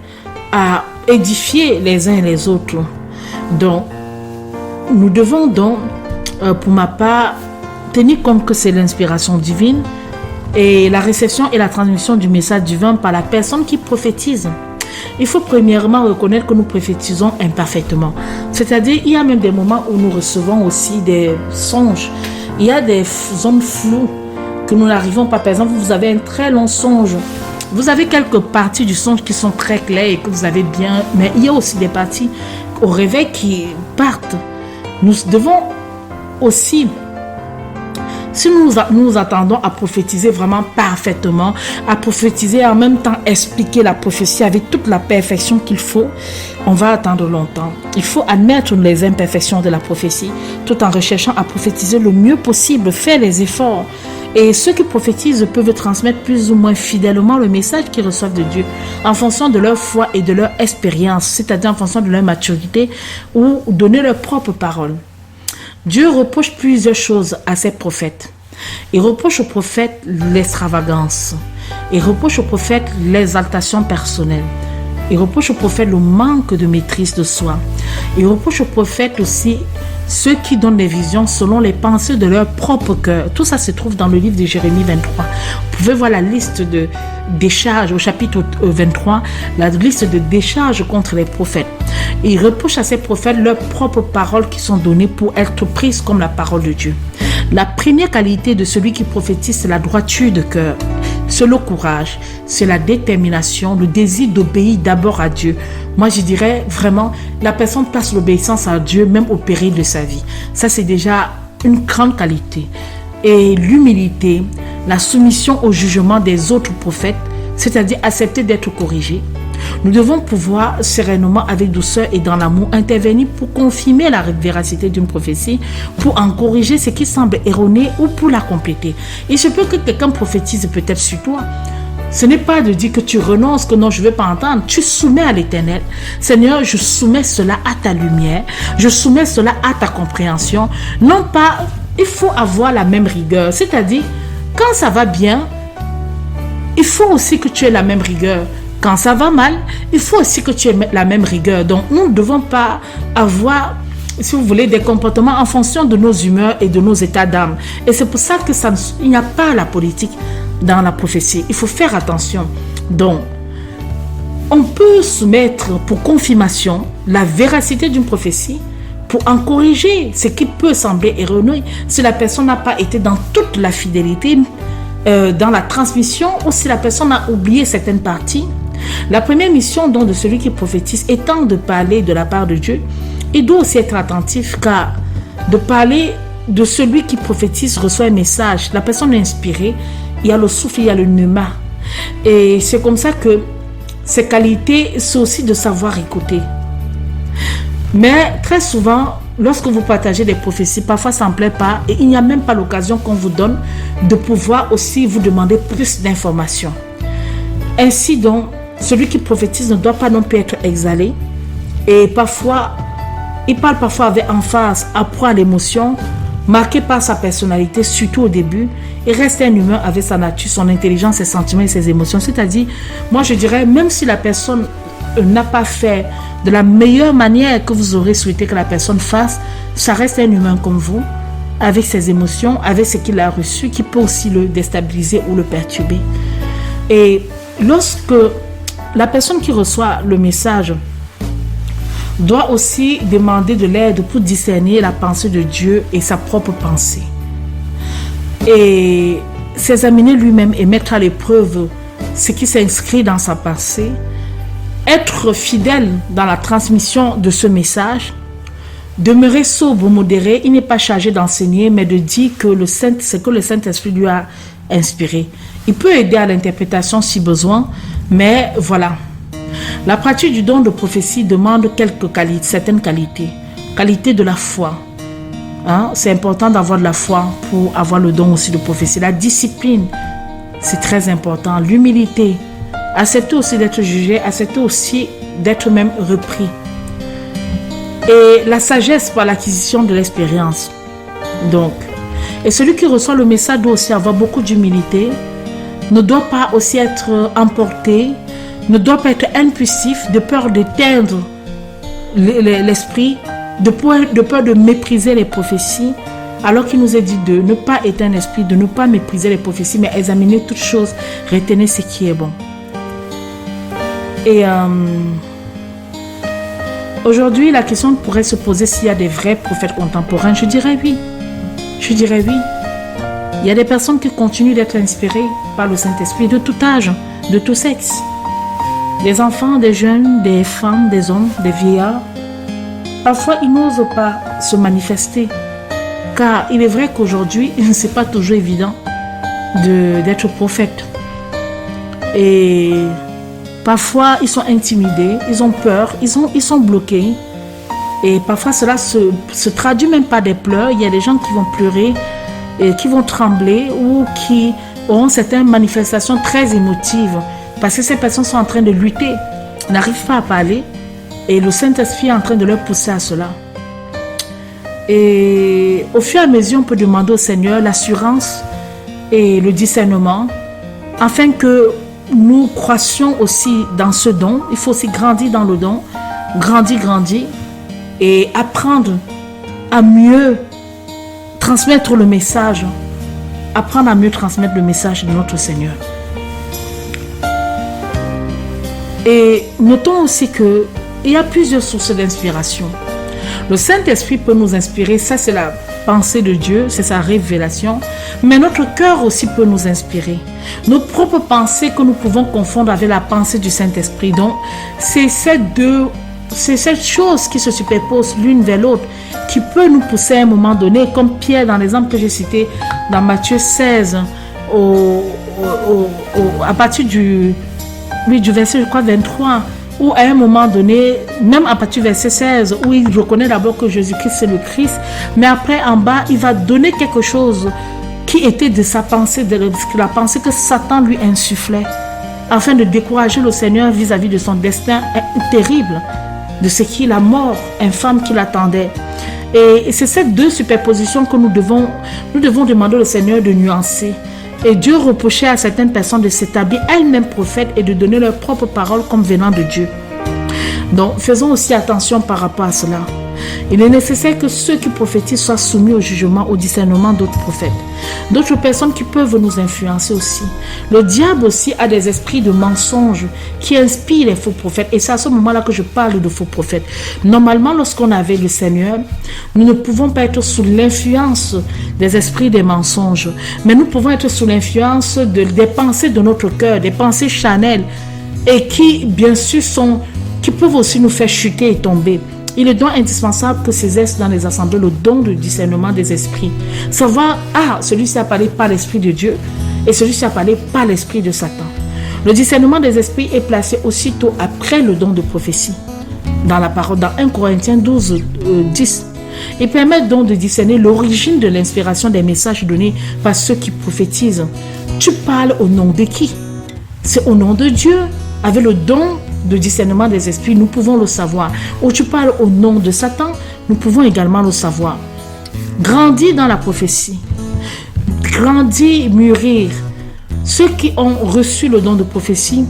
à édifier les uns et les autres. Donc, nous devons donc, pour ma part, tenir compte que c'est l'inspiration divine et la réception et la transmission du message divin par la personne qui prophétise. Il faut premièrement reconnaître que nous prophétisons imparfaitement. C'est-à-dire, il y a même des moments où nous recevons aussi des songes. Il y a des zones floues que nous n'arrivons pas. Par exemple, vous avez un très long songe. Vous avez quelques parties du songe qui sont très claires et que vous avez bien... Mais il y a aussi des parties au réveil qui partent. Nous devons aussi... Si nous nous attendons à prophétiser vraiment parfaitement, à prophétiser en même temps expliquer la prophétie avec toute la perfection qu'il faut, on va attendre longtemps. Il faut admettre les imperfections de la prophétie tout en recherchant à prophétiser le mieux possible, faire les efforts. Et ceux qui prophétisent peuvent transmettre plus ou moins fidèlement le message qu'ils reçoivent de Dieu en fonction de leur foi et de leur expérience, c'est-à-dire en fonction de leur maturité ou donner leur propre parole. Dieu reproche plusieurs choses à ses prophètes. Il reproche aux prophètes l'extravagance. Il reproche aux prophètes l'exaltation personnelle. Il reproche aux prophètes le manque de maîtrise de soi. Il reproche aux prophètes aussi ceux qui donnent des visions selon les pensées de leur propre cœur. Tout ça se trouve dans le livre de Jérémie 23. Vous pouvez voir la liste de décharges au chapitre 23, la liste de décharges contre les prophètes. Et il reproche à ces prophètes leurs propres paroles qui sont données pour être prises comme la parole de Dieu. La première qualité de celui qui prophétise, c'est la droiture de cœur. C'est le courage, c'est la détermination, le désir d'obéir d'abord à Dieu. Moi, je dirais vraiment, la personne place l'obéissance à Dieu même au péril de sa vie. Ça, c'est déjà une grande qualité. Et l'humilité, la soumission au jugement des autres prophètes, c'est-à-dire accepter d'être corrigé. Nous devons pouvoir sereinement, avec douceur et dans l'amour, intervenir pour confirmer la véracité d'une prophétie, pour en corriger ce qui semble erroné ou pour la compléter. Il se peut que quelqu'un prophétise peut-être sur toi. Ce n'est pas de dire que tu renonces, que non, je ne veux pas entendre. Tu soumets à l'Éternel. Seigneur, je soumets cela à ta lumière. Je soumets cela à ta compréhension. Non pas, il faut avoir la même rigueur. C'est-à-dire, quand ça va bien, il faut aussi que tu aies la même rigueur. Quand ça va mal, il faut aussi que tu aies la même rigueur. Donc, nous ne devons pas avoir, si vous voulez, des comportements en fonction de nos humeurs et de nos états d'âme. Et c'est pour ça que il n'y a pas la politique dans la prophétie. Il faut faire attention. Donc, on peut soumettre pour confirmation la véracité d'une prophétie pour en corriger ce qui peut sembler erroné si la personne n'a pas été dans toute la fidélité dans la transmission ou si la personne a oublié certaines parties. La première mission donc de celui qui prophétise étant de parler de la part de Dieu, il doit aussi être attentif car de parler de celui qui prophétise reçoit un message. La personne est inspirée, il y a le souffle, il y a le pneuma. Et c'est comme ça que ces qualités, c'est aussi de savoir écouter. Mais très souvent, lorsque vous partagez des prophéties, parfois ça ne plaît pas et il n'y a même pas l'occasion qu'on vous donne de pouvoir aussi vous demander plus d'informations. Ainsi donc, celui qui prophétise ne doit pas non plus être exalé et parfois, il parle parfois avec emphase, apprend à l'émotion, marqué par sa personnalité, surtout au début, et reste un humain avec sa nature, son intelligence, ses sentiments et ses émotions. C'est-à-dire, moi je dirais, même si la personne n'a pas fait de la meilleure manière que vous aurez souhaité que la personne fasse, ça reste un humain comme vous, avec ses émotions, avec ce qu'il a reçu, qui peut aussi le déstabiliser ou le perturber. Et lorsque la personne qui reçoit le message doit aussi demander de l'aide pour discerner la pensée de Dieu et sa propre pensée. Et s'examiner lui-même et mettre à l'épreuve ce qui s'inscrit dans sa pensée, être fidèle dans la transmission de ce message, demeurer sobre, modéré, il n'est pas chargé d'enseigner, mais de dire que ce que le Saint-Esprit lui a inspiré. Il peut aider à l'interprétation si besoin, mais voilà. La pratique du don de prophétie demande certaines qualités. Qualité de la foi. C'est important d'avoir de la foi pour avoir le don aussi de prophétie. La discipline, c'est très important. L'humilité, accepter aussi d'être jugé, accepter aussi d'être même repris. Et la sagesse par l'acquisition de l'expérience. Donc, et celui qui reçoit le message doit aussi avoir beaucoup d'humilité, ne doit pas aussi être emporté, ne doit pas être impulsif, de peur d'éteindre l'esprit, de peur de mépriser les prophéties, alors qu'il nous est dit de ne pas éteindre l'esprit, de ne pas mépriser les prophéties, mais examiner toutes choses, retenir ce qui est bon. Et aujourd'hui, la question pourrait se poser s'il y a des vrais prophètes contemporains. Je dirais oui. Je dirais oui. Il y a des personnes qui continuent d'être inspirées par le Saint-Esprit de tout âge, de tout sexe. Des enfants, des jeunes, des femmes, des hommes, des vieillards. Parfois, ils n'osent pas se manifester. Car il est vrai qu'aujourd'hui, ce n'est pas toujours évident d'être prophète. Et parfois, ils sont intimidés, ils ont peur, ils sont bloqués. Et parfois, cela se traduit même par des pleurs. Il y a des gens qui vont pleurer, et qui vont trembler ou qui auront certaines manifestations très émotives. Parce que ces personnes sont en train de lutter, n'arrivent pas à parler. Et le Saint-Esprit est en train de leur pousser à cela. Et au fur et à mesure, on peut demander au Seigneur l'assurance et le discernement, afin que nous croissions aussi dans ce don. Il faut aussi grandir dans le don, grandir, et apprendre à mieux transmettre le message, apprendre à mieux transmettre le message de notre Seigneur. Et notons aussi qu'il y a plusieurs sources d'inspiration. Le Saint-Esprit peut nous inspirer, ça c'est la pensée de Dieu, c'est sa révélation, mais notre cœur aussi peut nous inspirer. Nos propres pensées que nous pouvons confondre avec la pensée du Saint-Esprit. Donc, c'est cette chose qui se superpose l'une vers l'autre qui peut nous pousser à un moment donné, comme Pierre dans l'exemple que j'ai cité dans Matthieu 16, à partir du verset, je crois, 23, où à un moment donné, même à partir du verset 16, où il reconnaît d'abord que Jésus-Christ c'est le Christ, mais après en bas, il va donner quelque chose qui était de sa pensée, de la pensée que Satan lui insufflait, afin de décourager le Seigneur vis-à-vis de son destin terrible, de ce qui est la mort infâme qui l'attendait. Et c'est ces deux superpositions que nous devons demander au Seigneur de nuancer. Et Dieu reprochait à certaines personnes de s'établir elles-mêmes prophètes et de donner leurs propres paroles comme venant de Dieu. Donc, faisons aussi attention par rapport à cela. Il est nécessaire que ceux qui prophétisent soient soumis au jugement, au discernement d'autres prophètes. D'autres personnes qui peuvent nous influencer aussi. Le diable aussi a des esprits de mensonges qui inspirent les faux prophètes. Et c'est à ce moment-là que je parle de faux prophètes. Normalement, lorsqu'on avait le Seigneur, nous ne pouvons pas être sous l'influence des esprits des mensonges. Mais nous pouvons être sous l'influence des pensées de notre cœur, des pensées charnelles. Et qui, bien sûr, qui peuvent aussi nous faire chuter et tomber. Il est donc indispensable que s'exerce dans les assemblées le don de discernement des esprits. Savoir, celui-ci a parlé par l'Esprit de Dieu et celui-ci a parlé par l'Esprit de Satan. Le discernement des esprits est placé aussitôt après le don de prophétie. Dans la parole, dans 1 Corinthiens 12, 10. Il permet donc de discerner l'origine de l'inspiration des messages donnés par ceux qui prophétisent. Tu parles au nom de qui? C'est au nom de Dieu. Avec le don de discernement des esprits, nous pouvons le savoir. Ou tu parles au nom de Satan, nous pouvons également le savoir. Grandir dans la prophétie. Grandir, mûrir. Ceux qui ont reçu le don de prophétie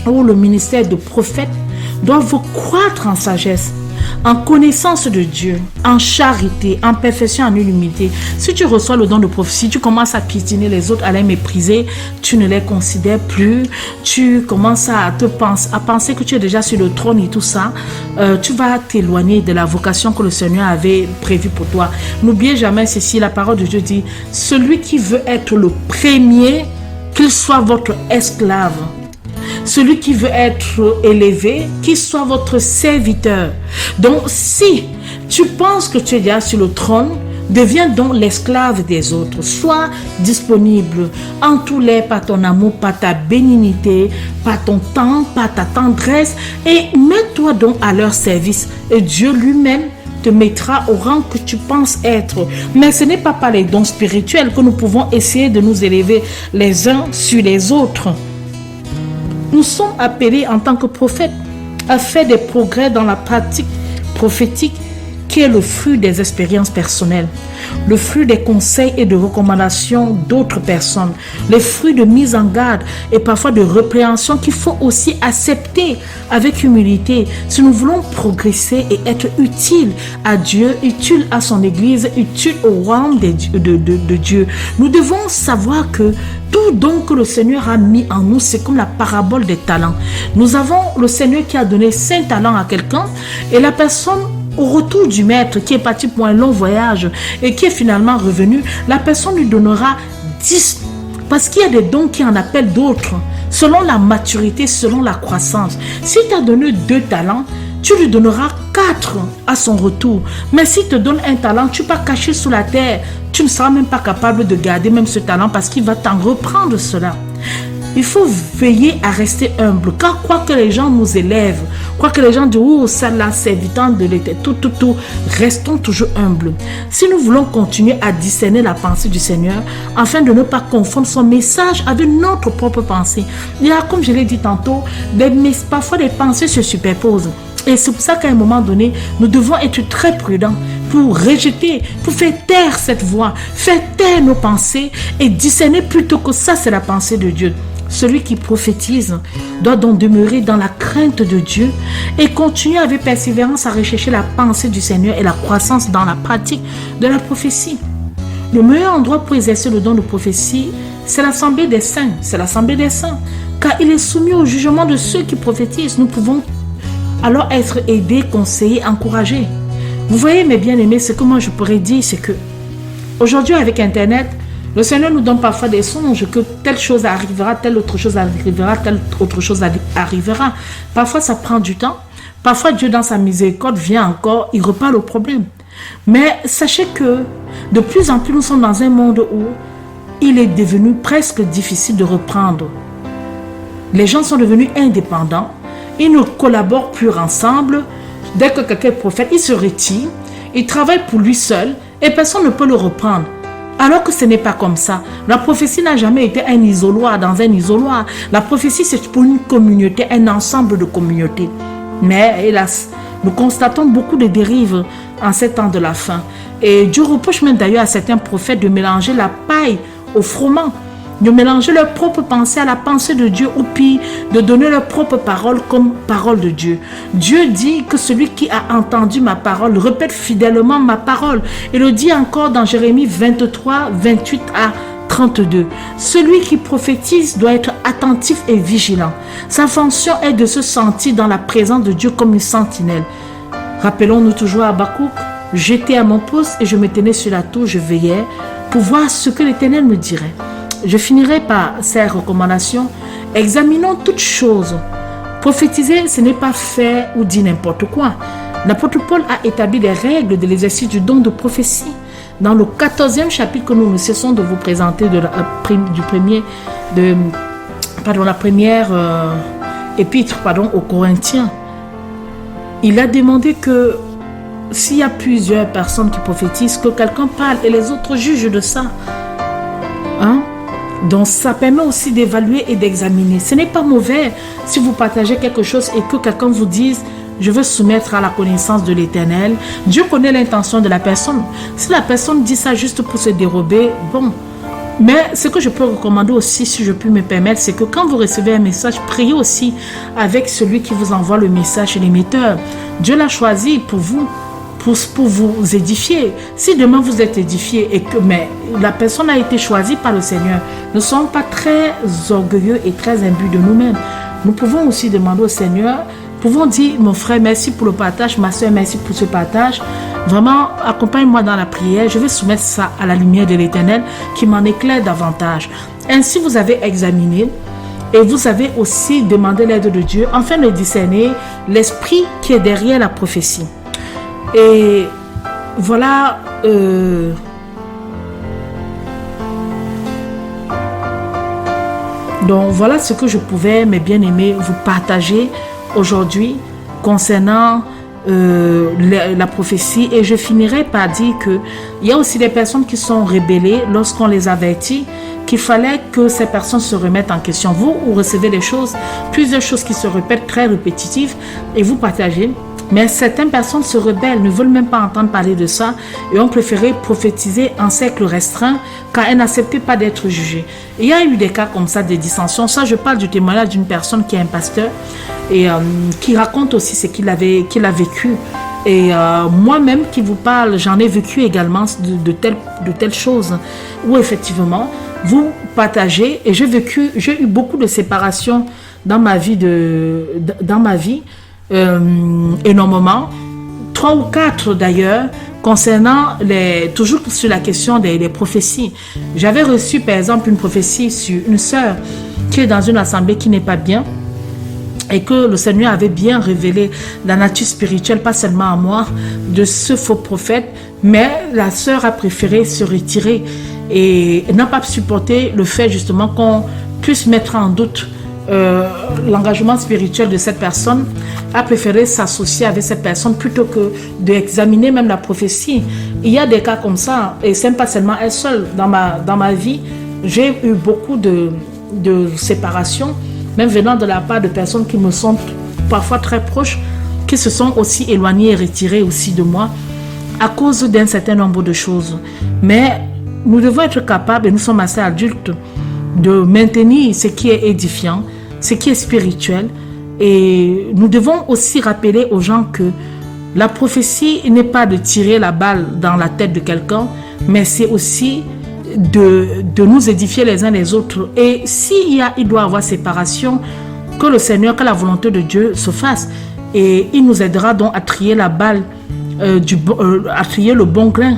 ou le ministère de prophète doivent croître en sagesse, en connaissance de Dieu, en charité, en perfection, en humilité. Si tu reçois le don de prophétie, tu commences à piétiner les autres, à les mépriser, tu ne les considères plus, tu commences à penser que tu es déjà sur le trône et tout ça, tu vas t'éloigner de la vocation que le Seigneur avait prévue pour toi. N'oubliez jamais ceci, la parole de Dieu dit, celui qui veut être le premier, qu'il soit votre esclave. Celui qui veut être élevé, qu'il soit votre serviteur. Donc, si tu penses que tu es déjà sur le trône, deviens donc l'esclave des autres. Sois disponible, entoure-les par ton amour, par ta bénignité, par ton temps, par ta tendresse, et mets-toi donc à leur service. Et Dieu lui-même te mettra au rang que tu penses être. Mais ce n'est pas par les dons spirituels que nous pouvons essayer de nous élever les uns sur les autres. Nous sommes appelés en tant que prophètes à faire des progrès dans la pratique prophétique qui est le fruit des expériences personnelles, le fruit des conseils et de recommandations d'autres personnes, les fruits de mise en garde et parfois de répréhension qu'il faut aussi accepter avec humilité si nous voulons progresser et être utiles à Dieu, utiles à son Église, utiles au royaume de Dieu. Nous devons savoir que tout don que le Seigneur a mis en nous, c'est comme la parabole des talents. Nous avons le Seigneur qui a donné 5 talents à quelqu'un et la personne, au retour du maître qui est parti pour un long voyage et qui est finalement revenu, la personne lui donnera 10 parce qu'il y a des dons qui en appellent d'autres selon la maturité, selon la croissance. Si tu as donné 2 talents, tu lui donneras 4 à son retour. Mais s'il te donne un talent, tu vas cacher sous la terre. Tu ne seras même pas capable de garder même ce talent parce qu'il va t'en reprendre cela. Il faut veiller à rester humble. Car quoi que les gens nous élèvent, quoi que les gens disent, oh, ça là, c'est évident de l'être, tout, restons toujours humbles. Si nous voulons continuer à discerner la pensée du Seigneur, afin de ne pas confondre son message avec notre propre pensée. Il y a, comme je l'ai dit tantôt, parfois des pensées se superposent. Et c'est pour ça qu'à un moment donné, nous devons être très prudents pour rejeter, pour faire taire cette voix, faire taire nos pensées et discerner plutôt que ça, c'est la pensée de Dieu. Celui qui prophétise doit donc demeurer dans la crainte de Dieu et continuer avec persévérance à rechercher la pensée du Seigneur et la croissance dans la pratique de la prophétie. Le meilleur endroit pour exercer le don de prophétie, c'est l'assemblée des saints. C'est l'assemblée des saints, car il est soumis au jugement de ceux qui prophétisent. Nous pouvons alors être aidés, conseillés, encouragés. Vous voyez, mes bien-aimés, ce que moi je pourrais dire, c'est que aujourd'hui avec Internet, le Seigneur nous donne parfois des songes que telle chose arrivera, telle autre chose arrivera, telle autre chose arrivera. Parfois ça prend du temps. Parfois Dieu dans sa miséricorde vient encore, il repart au problème. Mais sachez que de plus en plus nous sommes dans un monde où il est devenu presque difficile de reprendre. Les gens sont devenus indépendants. Ils ne collaborent plus ensemble. Dès que quelqu'un est prophète, il se retire. Il travaille pour lui seul et personne ne peut le reprendre. Alors que ce n'est pas comme ça. La prophétie n'a jamais été un isoloir dans un isoloir. La prophétie, c'est pour une communauté, un ensemble de communautés. Mais hélas, nous constatons beaucoup de dérives en ces temps de la fin. Et Dieu reproche même d'ailleurs à certains prophètes de mélanger la paille au froment. de mélanger leur propre pensée à la pensée de Dieu ou pire, de donner leur propre parole comme parole de Dieu. Dieu dit que celui qui a entendu ma parole répète fidèlement ma parole. Et le dit encore dans Jérémie 23, 28 à 32. Celui qui prophétise doit être attentif et vigilant. Sa fonction est de se sentir dans la présence de Dieu comme une sentinelle. Rappelons-nous toujours à Habakkuk, j'étais à mon poste et je me tenais sur la tour, je veillais pour voir ce que l'Éternel me dirait. Je finirai par ces recommandations. Examinons toutes choses. Prophétiser, ce n'est pas faire ou dire n'importe quoi. L'apôtre Paul a établi les règles de l'exercice du don de prophétie. Dans le 14e chapitre que nous ne cessons de vous présenter de la première épître aux Corinthiens, il a demandé que s'il y a plusieurs personnes qui prophétisent, que quelqu'un parle et les autres jugent de ça. Donc ça permet aussi d'évaluer et d'examiner. Ce n'est pas mauvais si vous partagez quelque chose et que quelqu'un vous dise je veux soumettre à la connaissance de l'Éternel. Dieu connaît l'intention de la personne. Si la personne dit ça juste pour se dérober, bon. Mais ce que je peux recommander aussi, si je puis me permettre, c'est que quand vous recevez un message, priez aussi avec celui qui vous envoie le message et l'émetteur. Dieu l'a choisi pour vous, pour vous édifier. Si demain vous êtes édifié et que la personne a été choisie par le Seigneur, ne soyons pas très orgueilleux et très imbus de nous-mêmes. Nous pouvons aussi demander au Seigneur, pouvons dire, mon frère, merci pour le partage, ma soeur, merci pour ce partage. Vraiment, accompagne-moi dans la prière. Je vais soumettre ça à la lumière de l'Éternel qui m'en éclaire davantage. Ainsi, vous avez examiné et vous avez aussi demandé l'aide de Dieu afin de discerner l'esprit qui est derrière la prophétie. Et voilà... Donc, voilà ce que je pouvais, mes bien-aimés, vous partager aujourd'hui concernant la prophétie. Et je finirai par dire qu'il y a aussi des personnes qui sont rebellées lorsqu'on les avertit qu'il fallait que ces personnes se remettent en question. Vous recevez des choses, plusieurs choses qui se répètent, très répétitives, et vous partagez. Mais certaines personnes se rebellent, ne veulent même pas entendre parler de ça et ont préféré prophétiser en cercle restreint car elles n'acceptaient pas d'être jugées. Et il y a eu des cas comme ça, des dissensions. Ça, je parle du témoignage d'une personne qui est un pasteur et qui raconte aussi ce qu'il a vécu. Et moi-même qui vous parle, j'en ai vécu également de telles choses où effectivement, vous partagez. Et j'ai eu beaucoup de séparations dans ma vie, énormément, 3 ou 4 d'ailleurs, concernant toujours sur la question des prophéties. J'avais reçu par exemple une prophétie sur une sœur qui est dans une assemblée qui n'est pas bien et que le Seigneur avait bien révélé la nature spirituelle, pas seulement à moi, de ce faux prophète, mais la sœur a préféré se retirer et n'a pas supporté le fait justement qu'on puisse mettre en doute l'engagement spirituel de cette personne, a préféré s'associer avec cette personne plutôt que d'examiner même la prophétie. Il y a des cas comme ça, et ce n'est pas seulement elle seule. Dans ma vie, j'ai eu beaucoup de séparations, même venant de la part de personnes qui me sont parfois très proches, qui se sont aussi éloignées et retirées aussi de moi à cause d'un certain nombre de choses. Mais nous devons être capables, et nous sommes assez adultes, de maintenir ce qui est édifiant, ce qui est spirituel. Et nous devons aussi rappeler aux gens que la prophétie n'est pas de tirer la balle dans la tête de quelqu'un, mais c'est aussi de nous édifier les uns les autres. Et il doit y avoir séparation, que le Seigneur, que la volonté de Dieu se fasse. Et il nous aidera donc à trier la balle, à trier le bon grain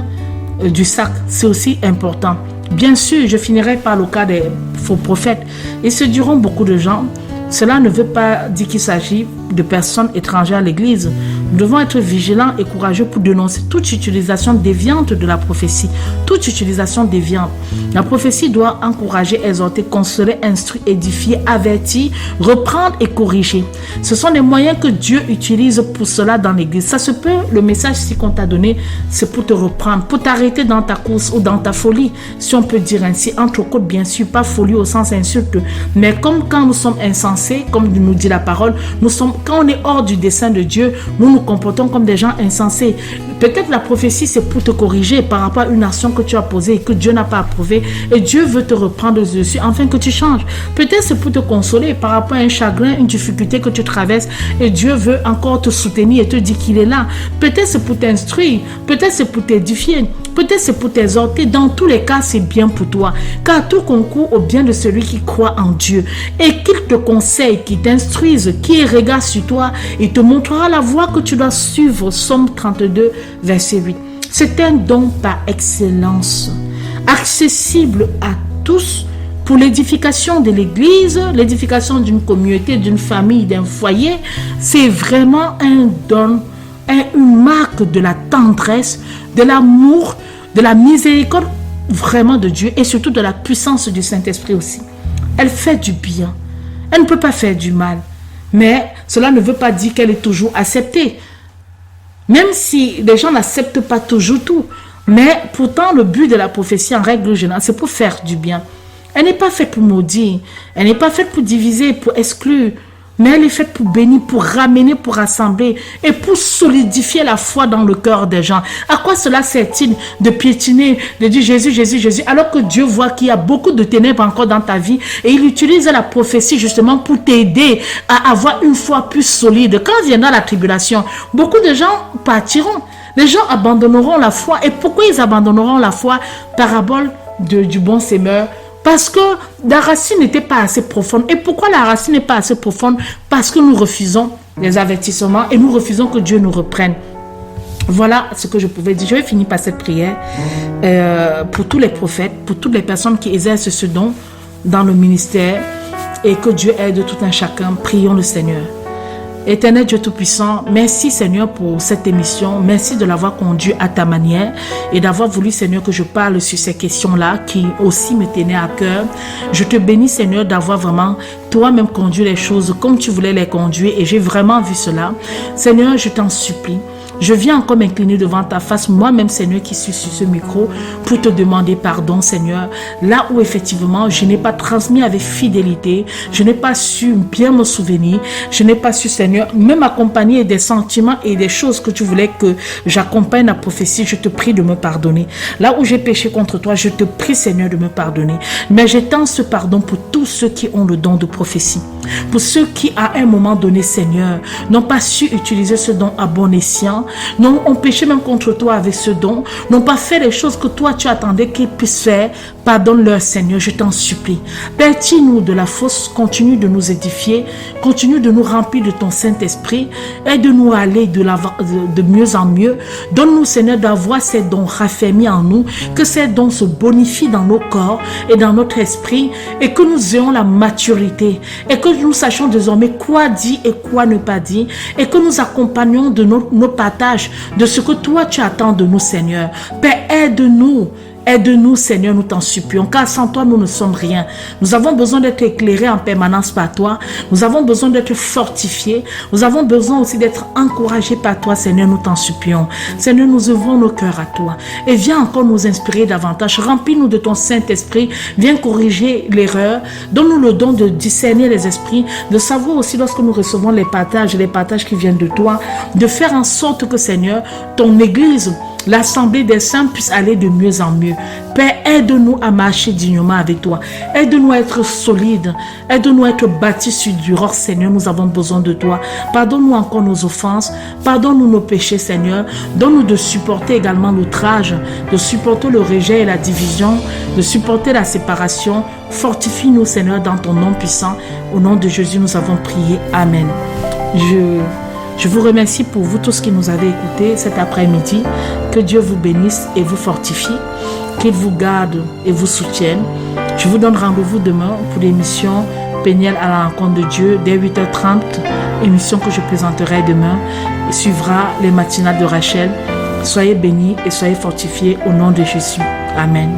du sac. C'est aussi important. Bien sûr, je finirai par le cas des faux prophètes. Ils se diront beaucoup de gens. Cela ne veut pas dire qu'il s'agit de personnes étrangères à l'Église. Nous devons être vigilants et courageux pour dénoncer toute utilisation déviante de la prophétie. Toute utilisation déviante. La prophétie doit encourager, exhorter, consoler, instruire, édifier, avertir, reprendre et corriger. Ce sont des moyens que Dieu utilise pour cela dans l'Église. Ça se peut, le message qu'on t'a donné, c'est pour te reprendre, pour t'arrêter dans ta course ou dans ta folie, si on peut dire ainsi. Entre côtes, bien sûr, pas folie au sens insulte, mais comme quand nous sommes insensés, comme nous dit la parole, nous sommes quand on est hors du dessein de Dieu, nous nous comportons comme des gens insensés. Peut-être la prophétie, c'est pour te corriger par rapport à une action que tu as posée et que Dieu n'a pas approuvée. Et Dieu veut te reprendre dessus afin que tu changes. Peut-être c'est pour te consoler par rapport à un chagrin, une difficulté que tu traverses. Et Dieu veut encore te soutenir et te dire qu'il est là. Peut-être c'est pour t'instruire. Peut-être c'est pour t'édifier. Peut-être c'est pour t'exhorter. Dans tous les cas, c'est bien pour toi. Car tout concourt au bien de celui qui croit en Dieu. Et qu'il te conseille, qu'il t'instruise, qu'il regarde sur toi et te montrera la voie que tu dois suivre. Somme 32, verset 8. C'est un don par excellence, accessible à tous pour l'édification de l'Église, l'édification d'une communauté, d'une famille, d'un foyer. C'est vraiment un don, une marque de la tendresse, de l'amour, de la miséricorde vraiment de Dieu et surtout de la puissance du Saint-Esprit aussi. Elle fait du bien. Elle ne peut pas faire du mal. Mais cela ne veut pas dire qu'elle est toujours acceptée. Même si les gens n'acceptent pas toujours tout. Mais pourtant, le but de la prophétie, en règle générale, c'est pour faire du bien. Elle n'est pas faite pour maudire. Elle n'est pas faite pour diviser, pour exclure. Mais elle est faite pour bénir, pour ramener, pour rassembler et pour solidifier la foi dans le cœur des gens. À quoi cela sert-il de piétiner, de dire Jésus, Jésus, Jésus, alors que Dieu voit qu'il y a beaucoup de ténèbres encore dans ta vie et il utilise la prophétie justement pour t'aider à avoir une foi plus solide. Quand viendra la tribulation, beaucoup de gens partiront. Les gens abandonneront la foi. Et pourquoi ils abandonneront la foi? Parabole du bon semeur. Parce que la racine n'était pas assez profonde. Et pourquoi la racine n'est pas assez profonde? Parce que nous refusons les avertissements et nous refusons que Dieu nous reprenne. Voilà ce que je pouvais dire. Je vais finir par cette prière pour tous les prophètes, pour toutes les personnes qui exercent ce don dans le ministère et que Dieu aide tout un chacun. Prions le Seigneur. Éternel Dieu Tout-Puissant, merci Seigneur pour cette émission. Merci de l'avoir conduit à ta manière et d'avoir voulu Seigneur que je parle sur ces questions-là qui aussi me tenaient à cœur. Je te bénis Seigneur d'avoir vraiment toi-même conduit les choses comme tu voulais les conduire et j'ai vraiment vu cela. Seigneur, je t'en supplie. Je viens encore m'incliner devant ta face, moi-même, Seigneur, qui suis sur ce micro, pour te demander pardon, Seigneur. Là où, effectivement, je n'ai pas transmis avec fidélité, je n'ai pas su bien me souvenir, je n'ai pas su, Seigneur, même accompagner des sentiments et des choses que tu voulais que j'accompagne la prophétie, je te prie de me pardonner. Là où j'ai péché contre toi, je te prie, Seigneur, de me pardonner. Mais j'étends ce pardon pour tous ceux qui ont le don de prophétie. Pour ceux qui, à un moment donné, Seigneur, n'ont pas su utiliser ce don à bon escient, ont péché même contre toi avec ce don, n'ont pas fait les choses que toi tu attendais qu'ils puissent faire. Pardonne-leur, Seigneur, je t'en supplie. Bâtis-nous de la force, continue de nous édifier, continue de nous remplir de ton Saint-Esprit, aide-nous à aller de mieux en mieux. Donne-nous, Seigneur, d'avoir ces dons raffermis en nous, que ces dons se bonifient dans nos corps et dans notre esprit, et que nous ayons la maturité, et que nous sachions désormais quoi dire et quoi ne pas dire, et que nous accompagnions de nos partages de ce que toi tu attends de nous, Seigneur. Père, aide-nous. Aide-nous, Seigneur, nous t'en supplions, car sans toi, nous ne sommes rien. Nous avons besoin d'être éclairés en permanence par toi. Nous avons besoin d'être fortifiés. Nous avons besoin aussi d'être encouragés par toi, Seigneur, nous t'en supplions. Seigneur, nous ouvrons nos cœurs à toi. Et viens encore nous inspirer davantage. Remplis-nous de ton Saint-Esprit. Viens corriger l'erreur. Donne-nous le don de discerner les esprits, de savoir aussi lorsque nous recevons les partages qui viennent de toi, de faire en sorte que, Seigneur, ton Église, l'assemblée des saints puisse aller de mieux en mieux. Père, aide-nous à marcher dignement avec toi. Aide-nous à être solides. Aide-nous à être bâtis sur du roc, Seigneur. Nous avons besoin de toi. Pardonne-nous encore nos offenses. Pardonne-nous nos péchés, Seigneur. Donne-nous de supporter également l'outrage, de supporter le rejet et la division, de supporter la séparation. Fortifie-nous, Seigneur, dans ton nom puissant. Au nom de Jésus, nous avons prié. Amen. Je vous remercie pour vous tous qui nous avez écoutés cet après-midi. Que Dieu vous bénisse et vous fortifie. Qu'il vous garde et vous soutienne. Je vous donne rendez-vous demain pour l'émission Péniel à la rencontre de Dieu dès 8h30. Émission que je présenterai demain. Et suivra les matinales de Rachel. Soyez bénis et soyez fortifiés au nom de Jésus. Amen.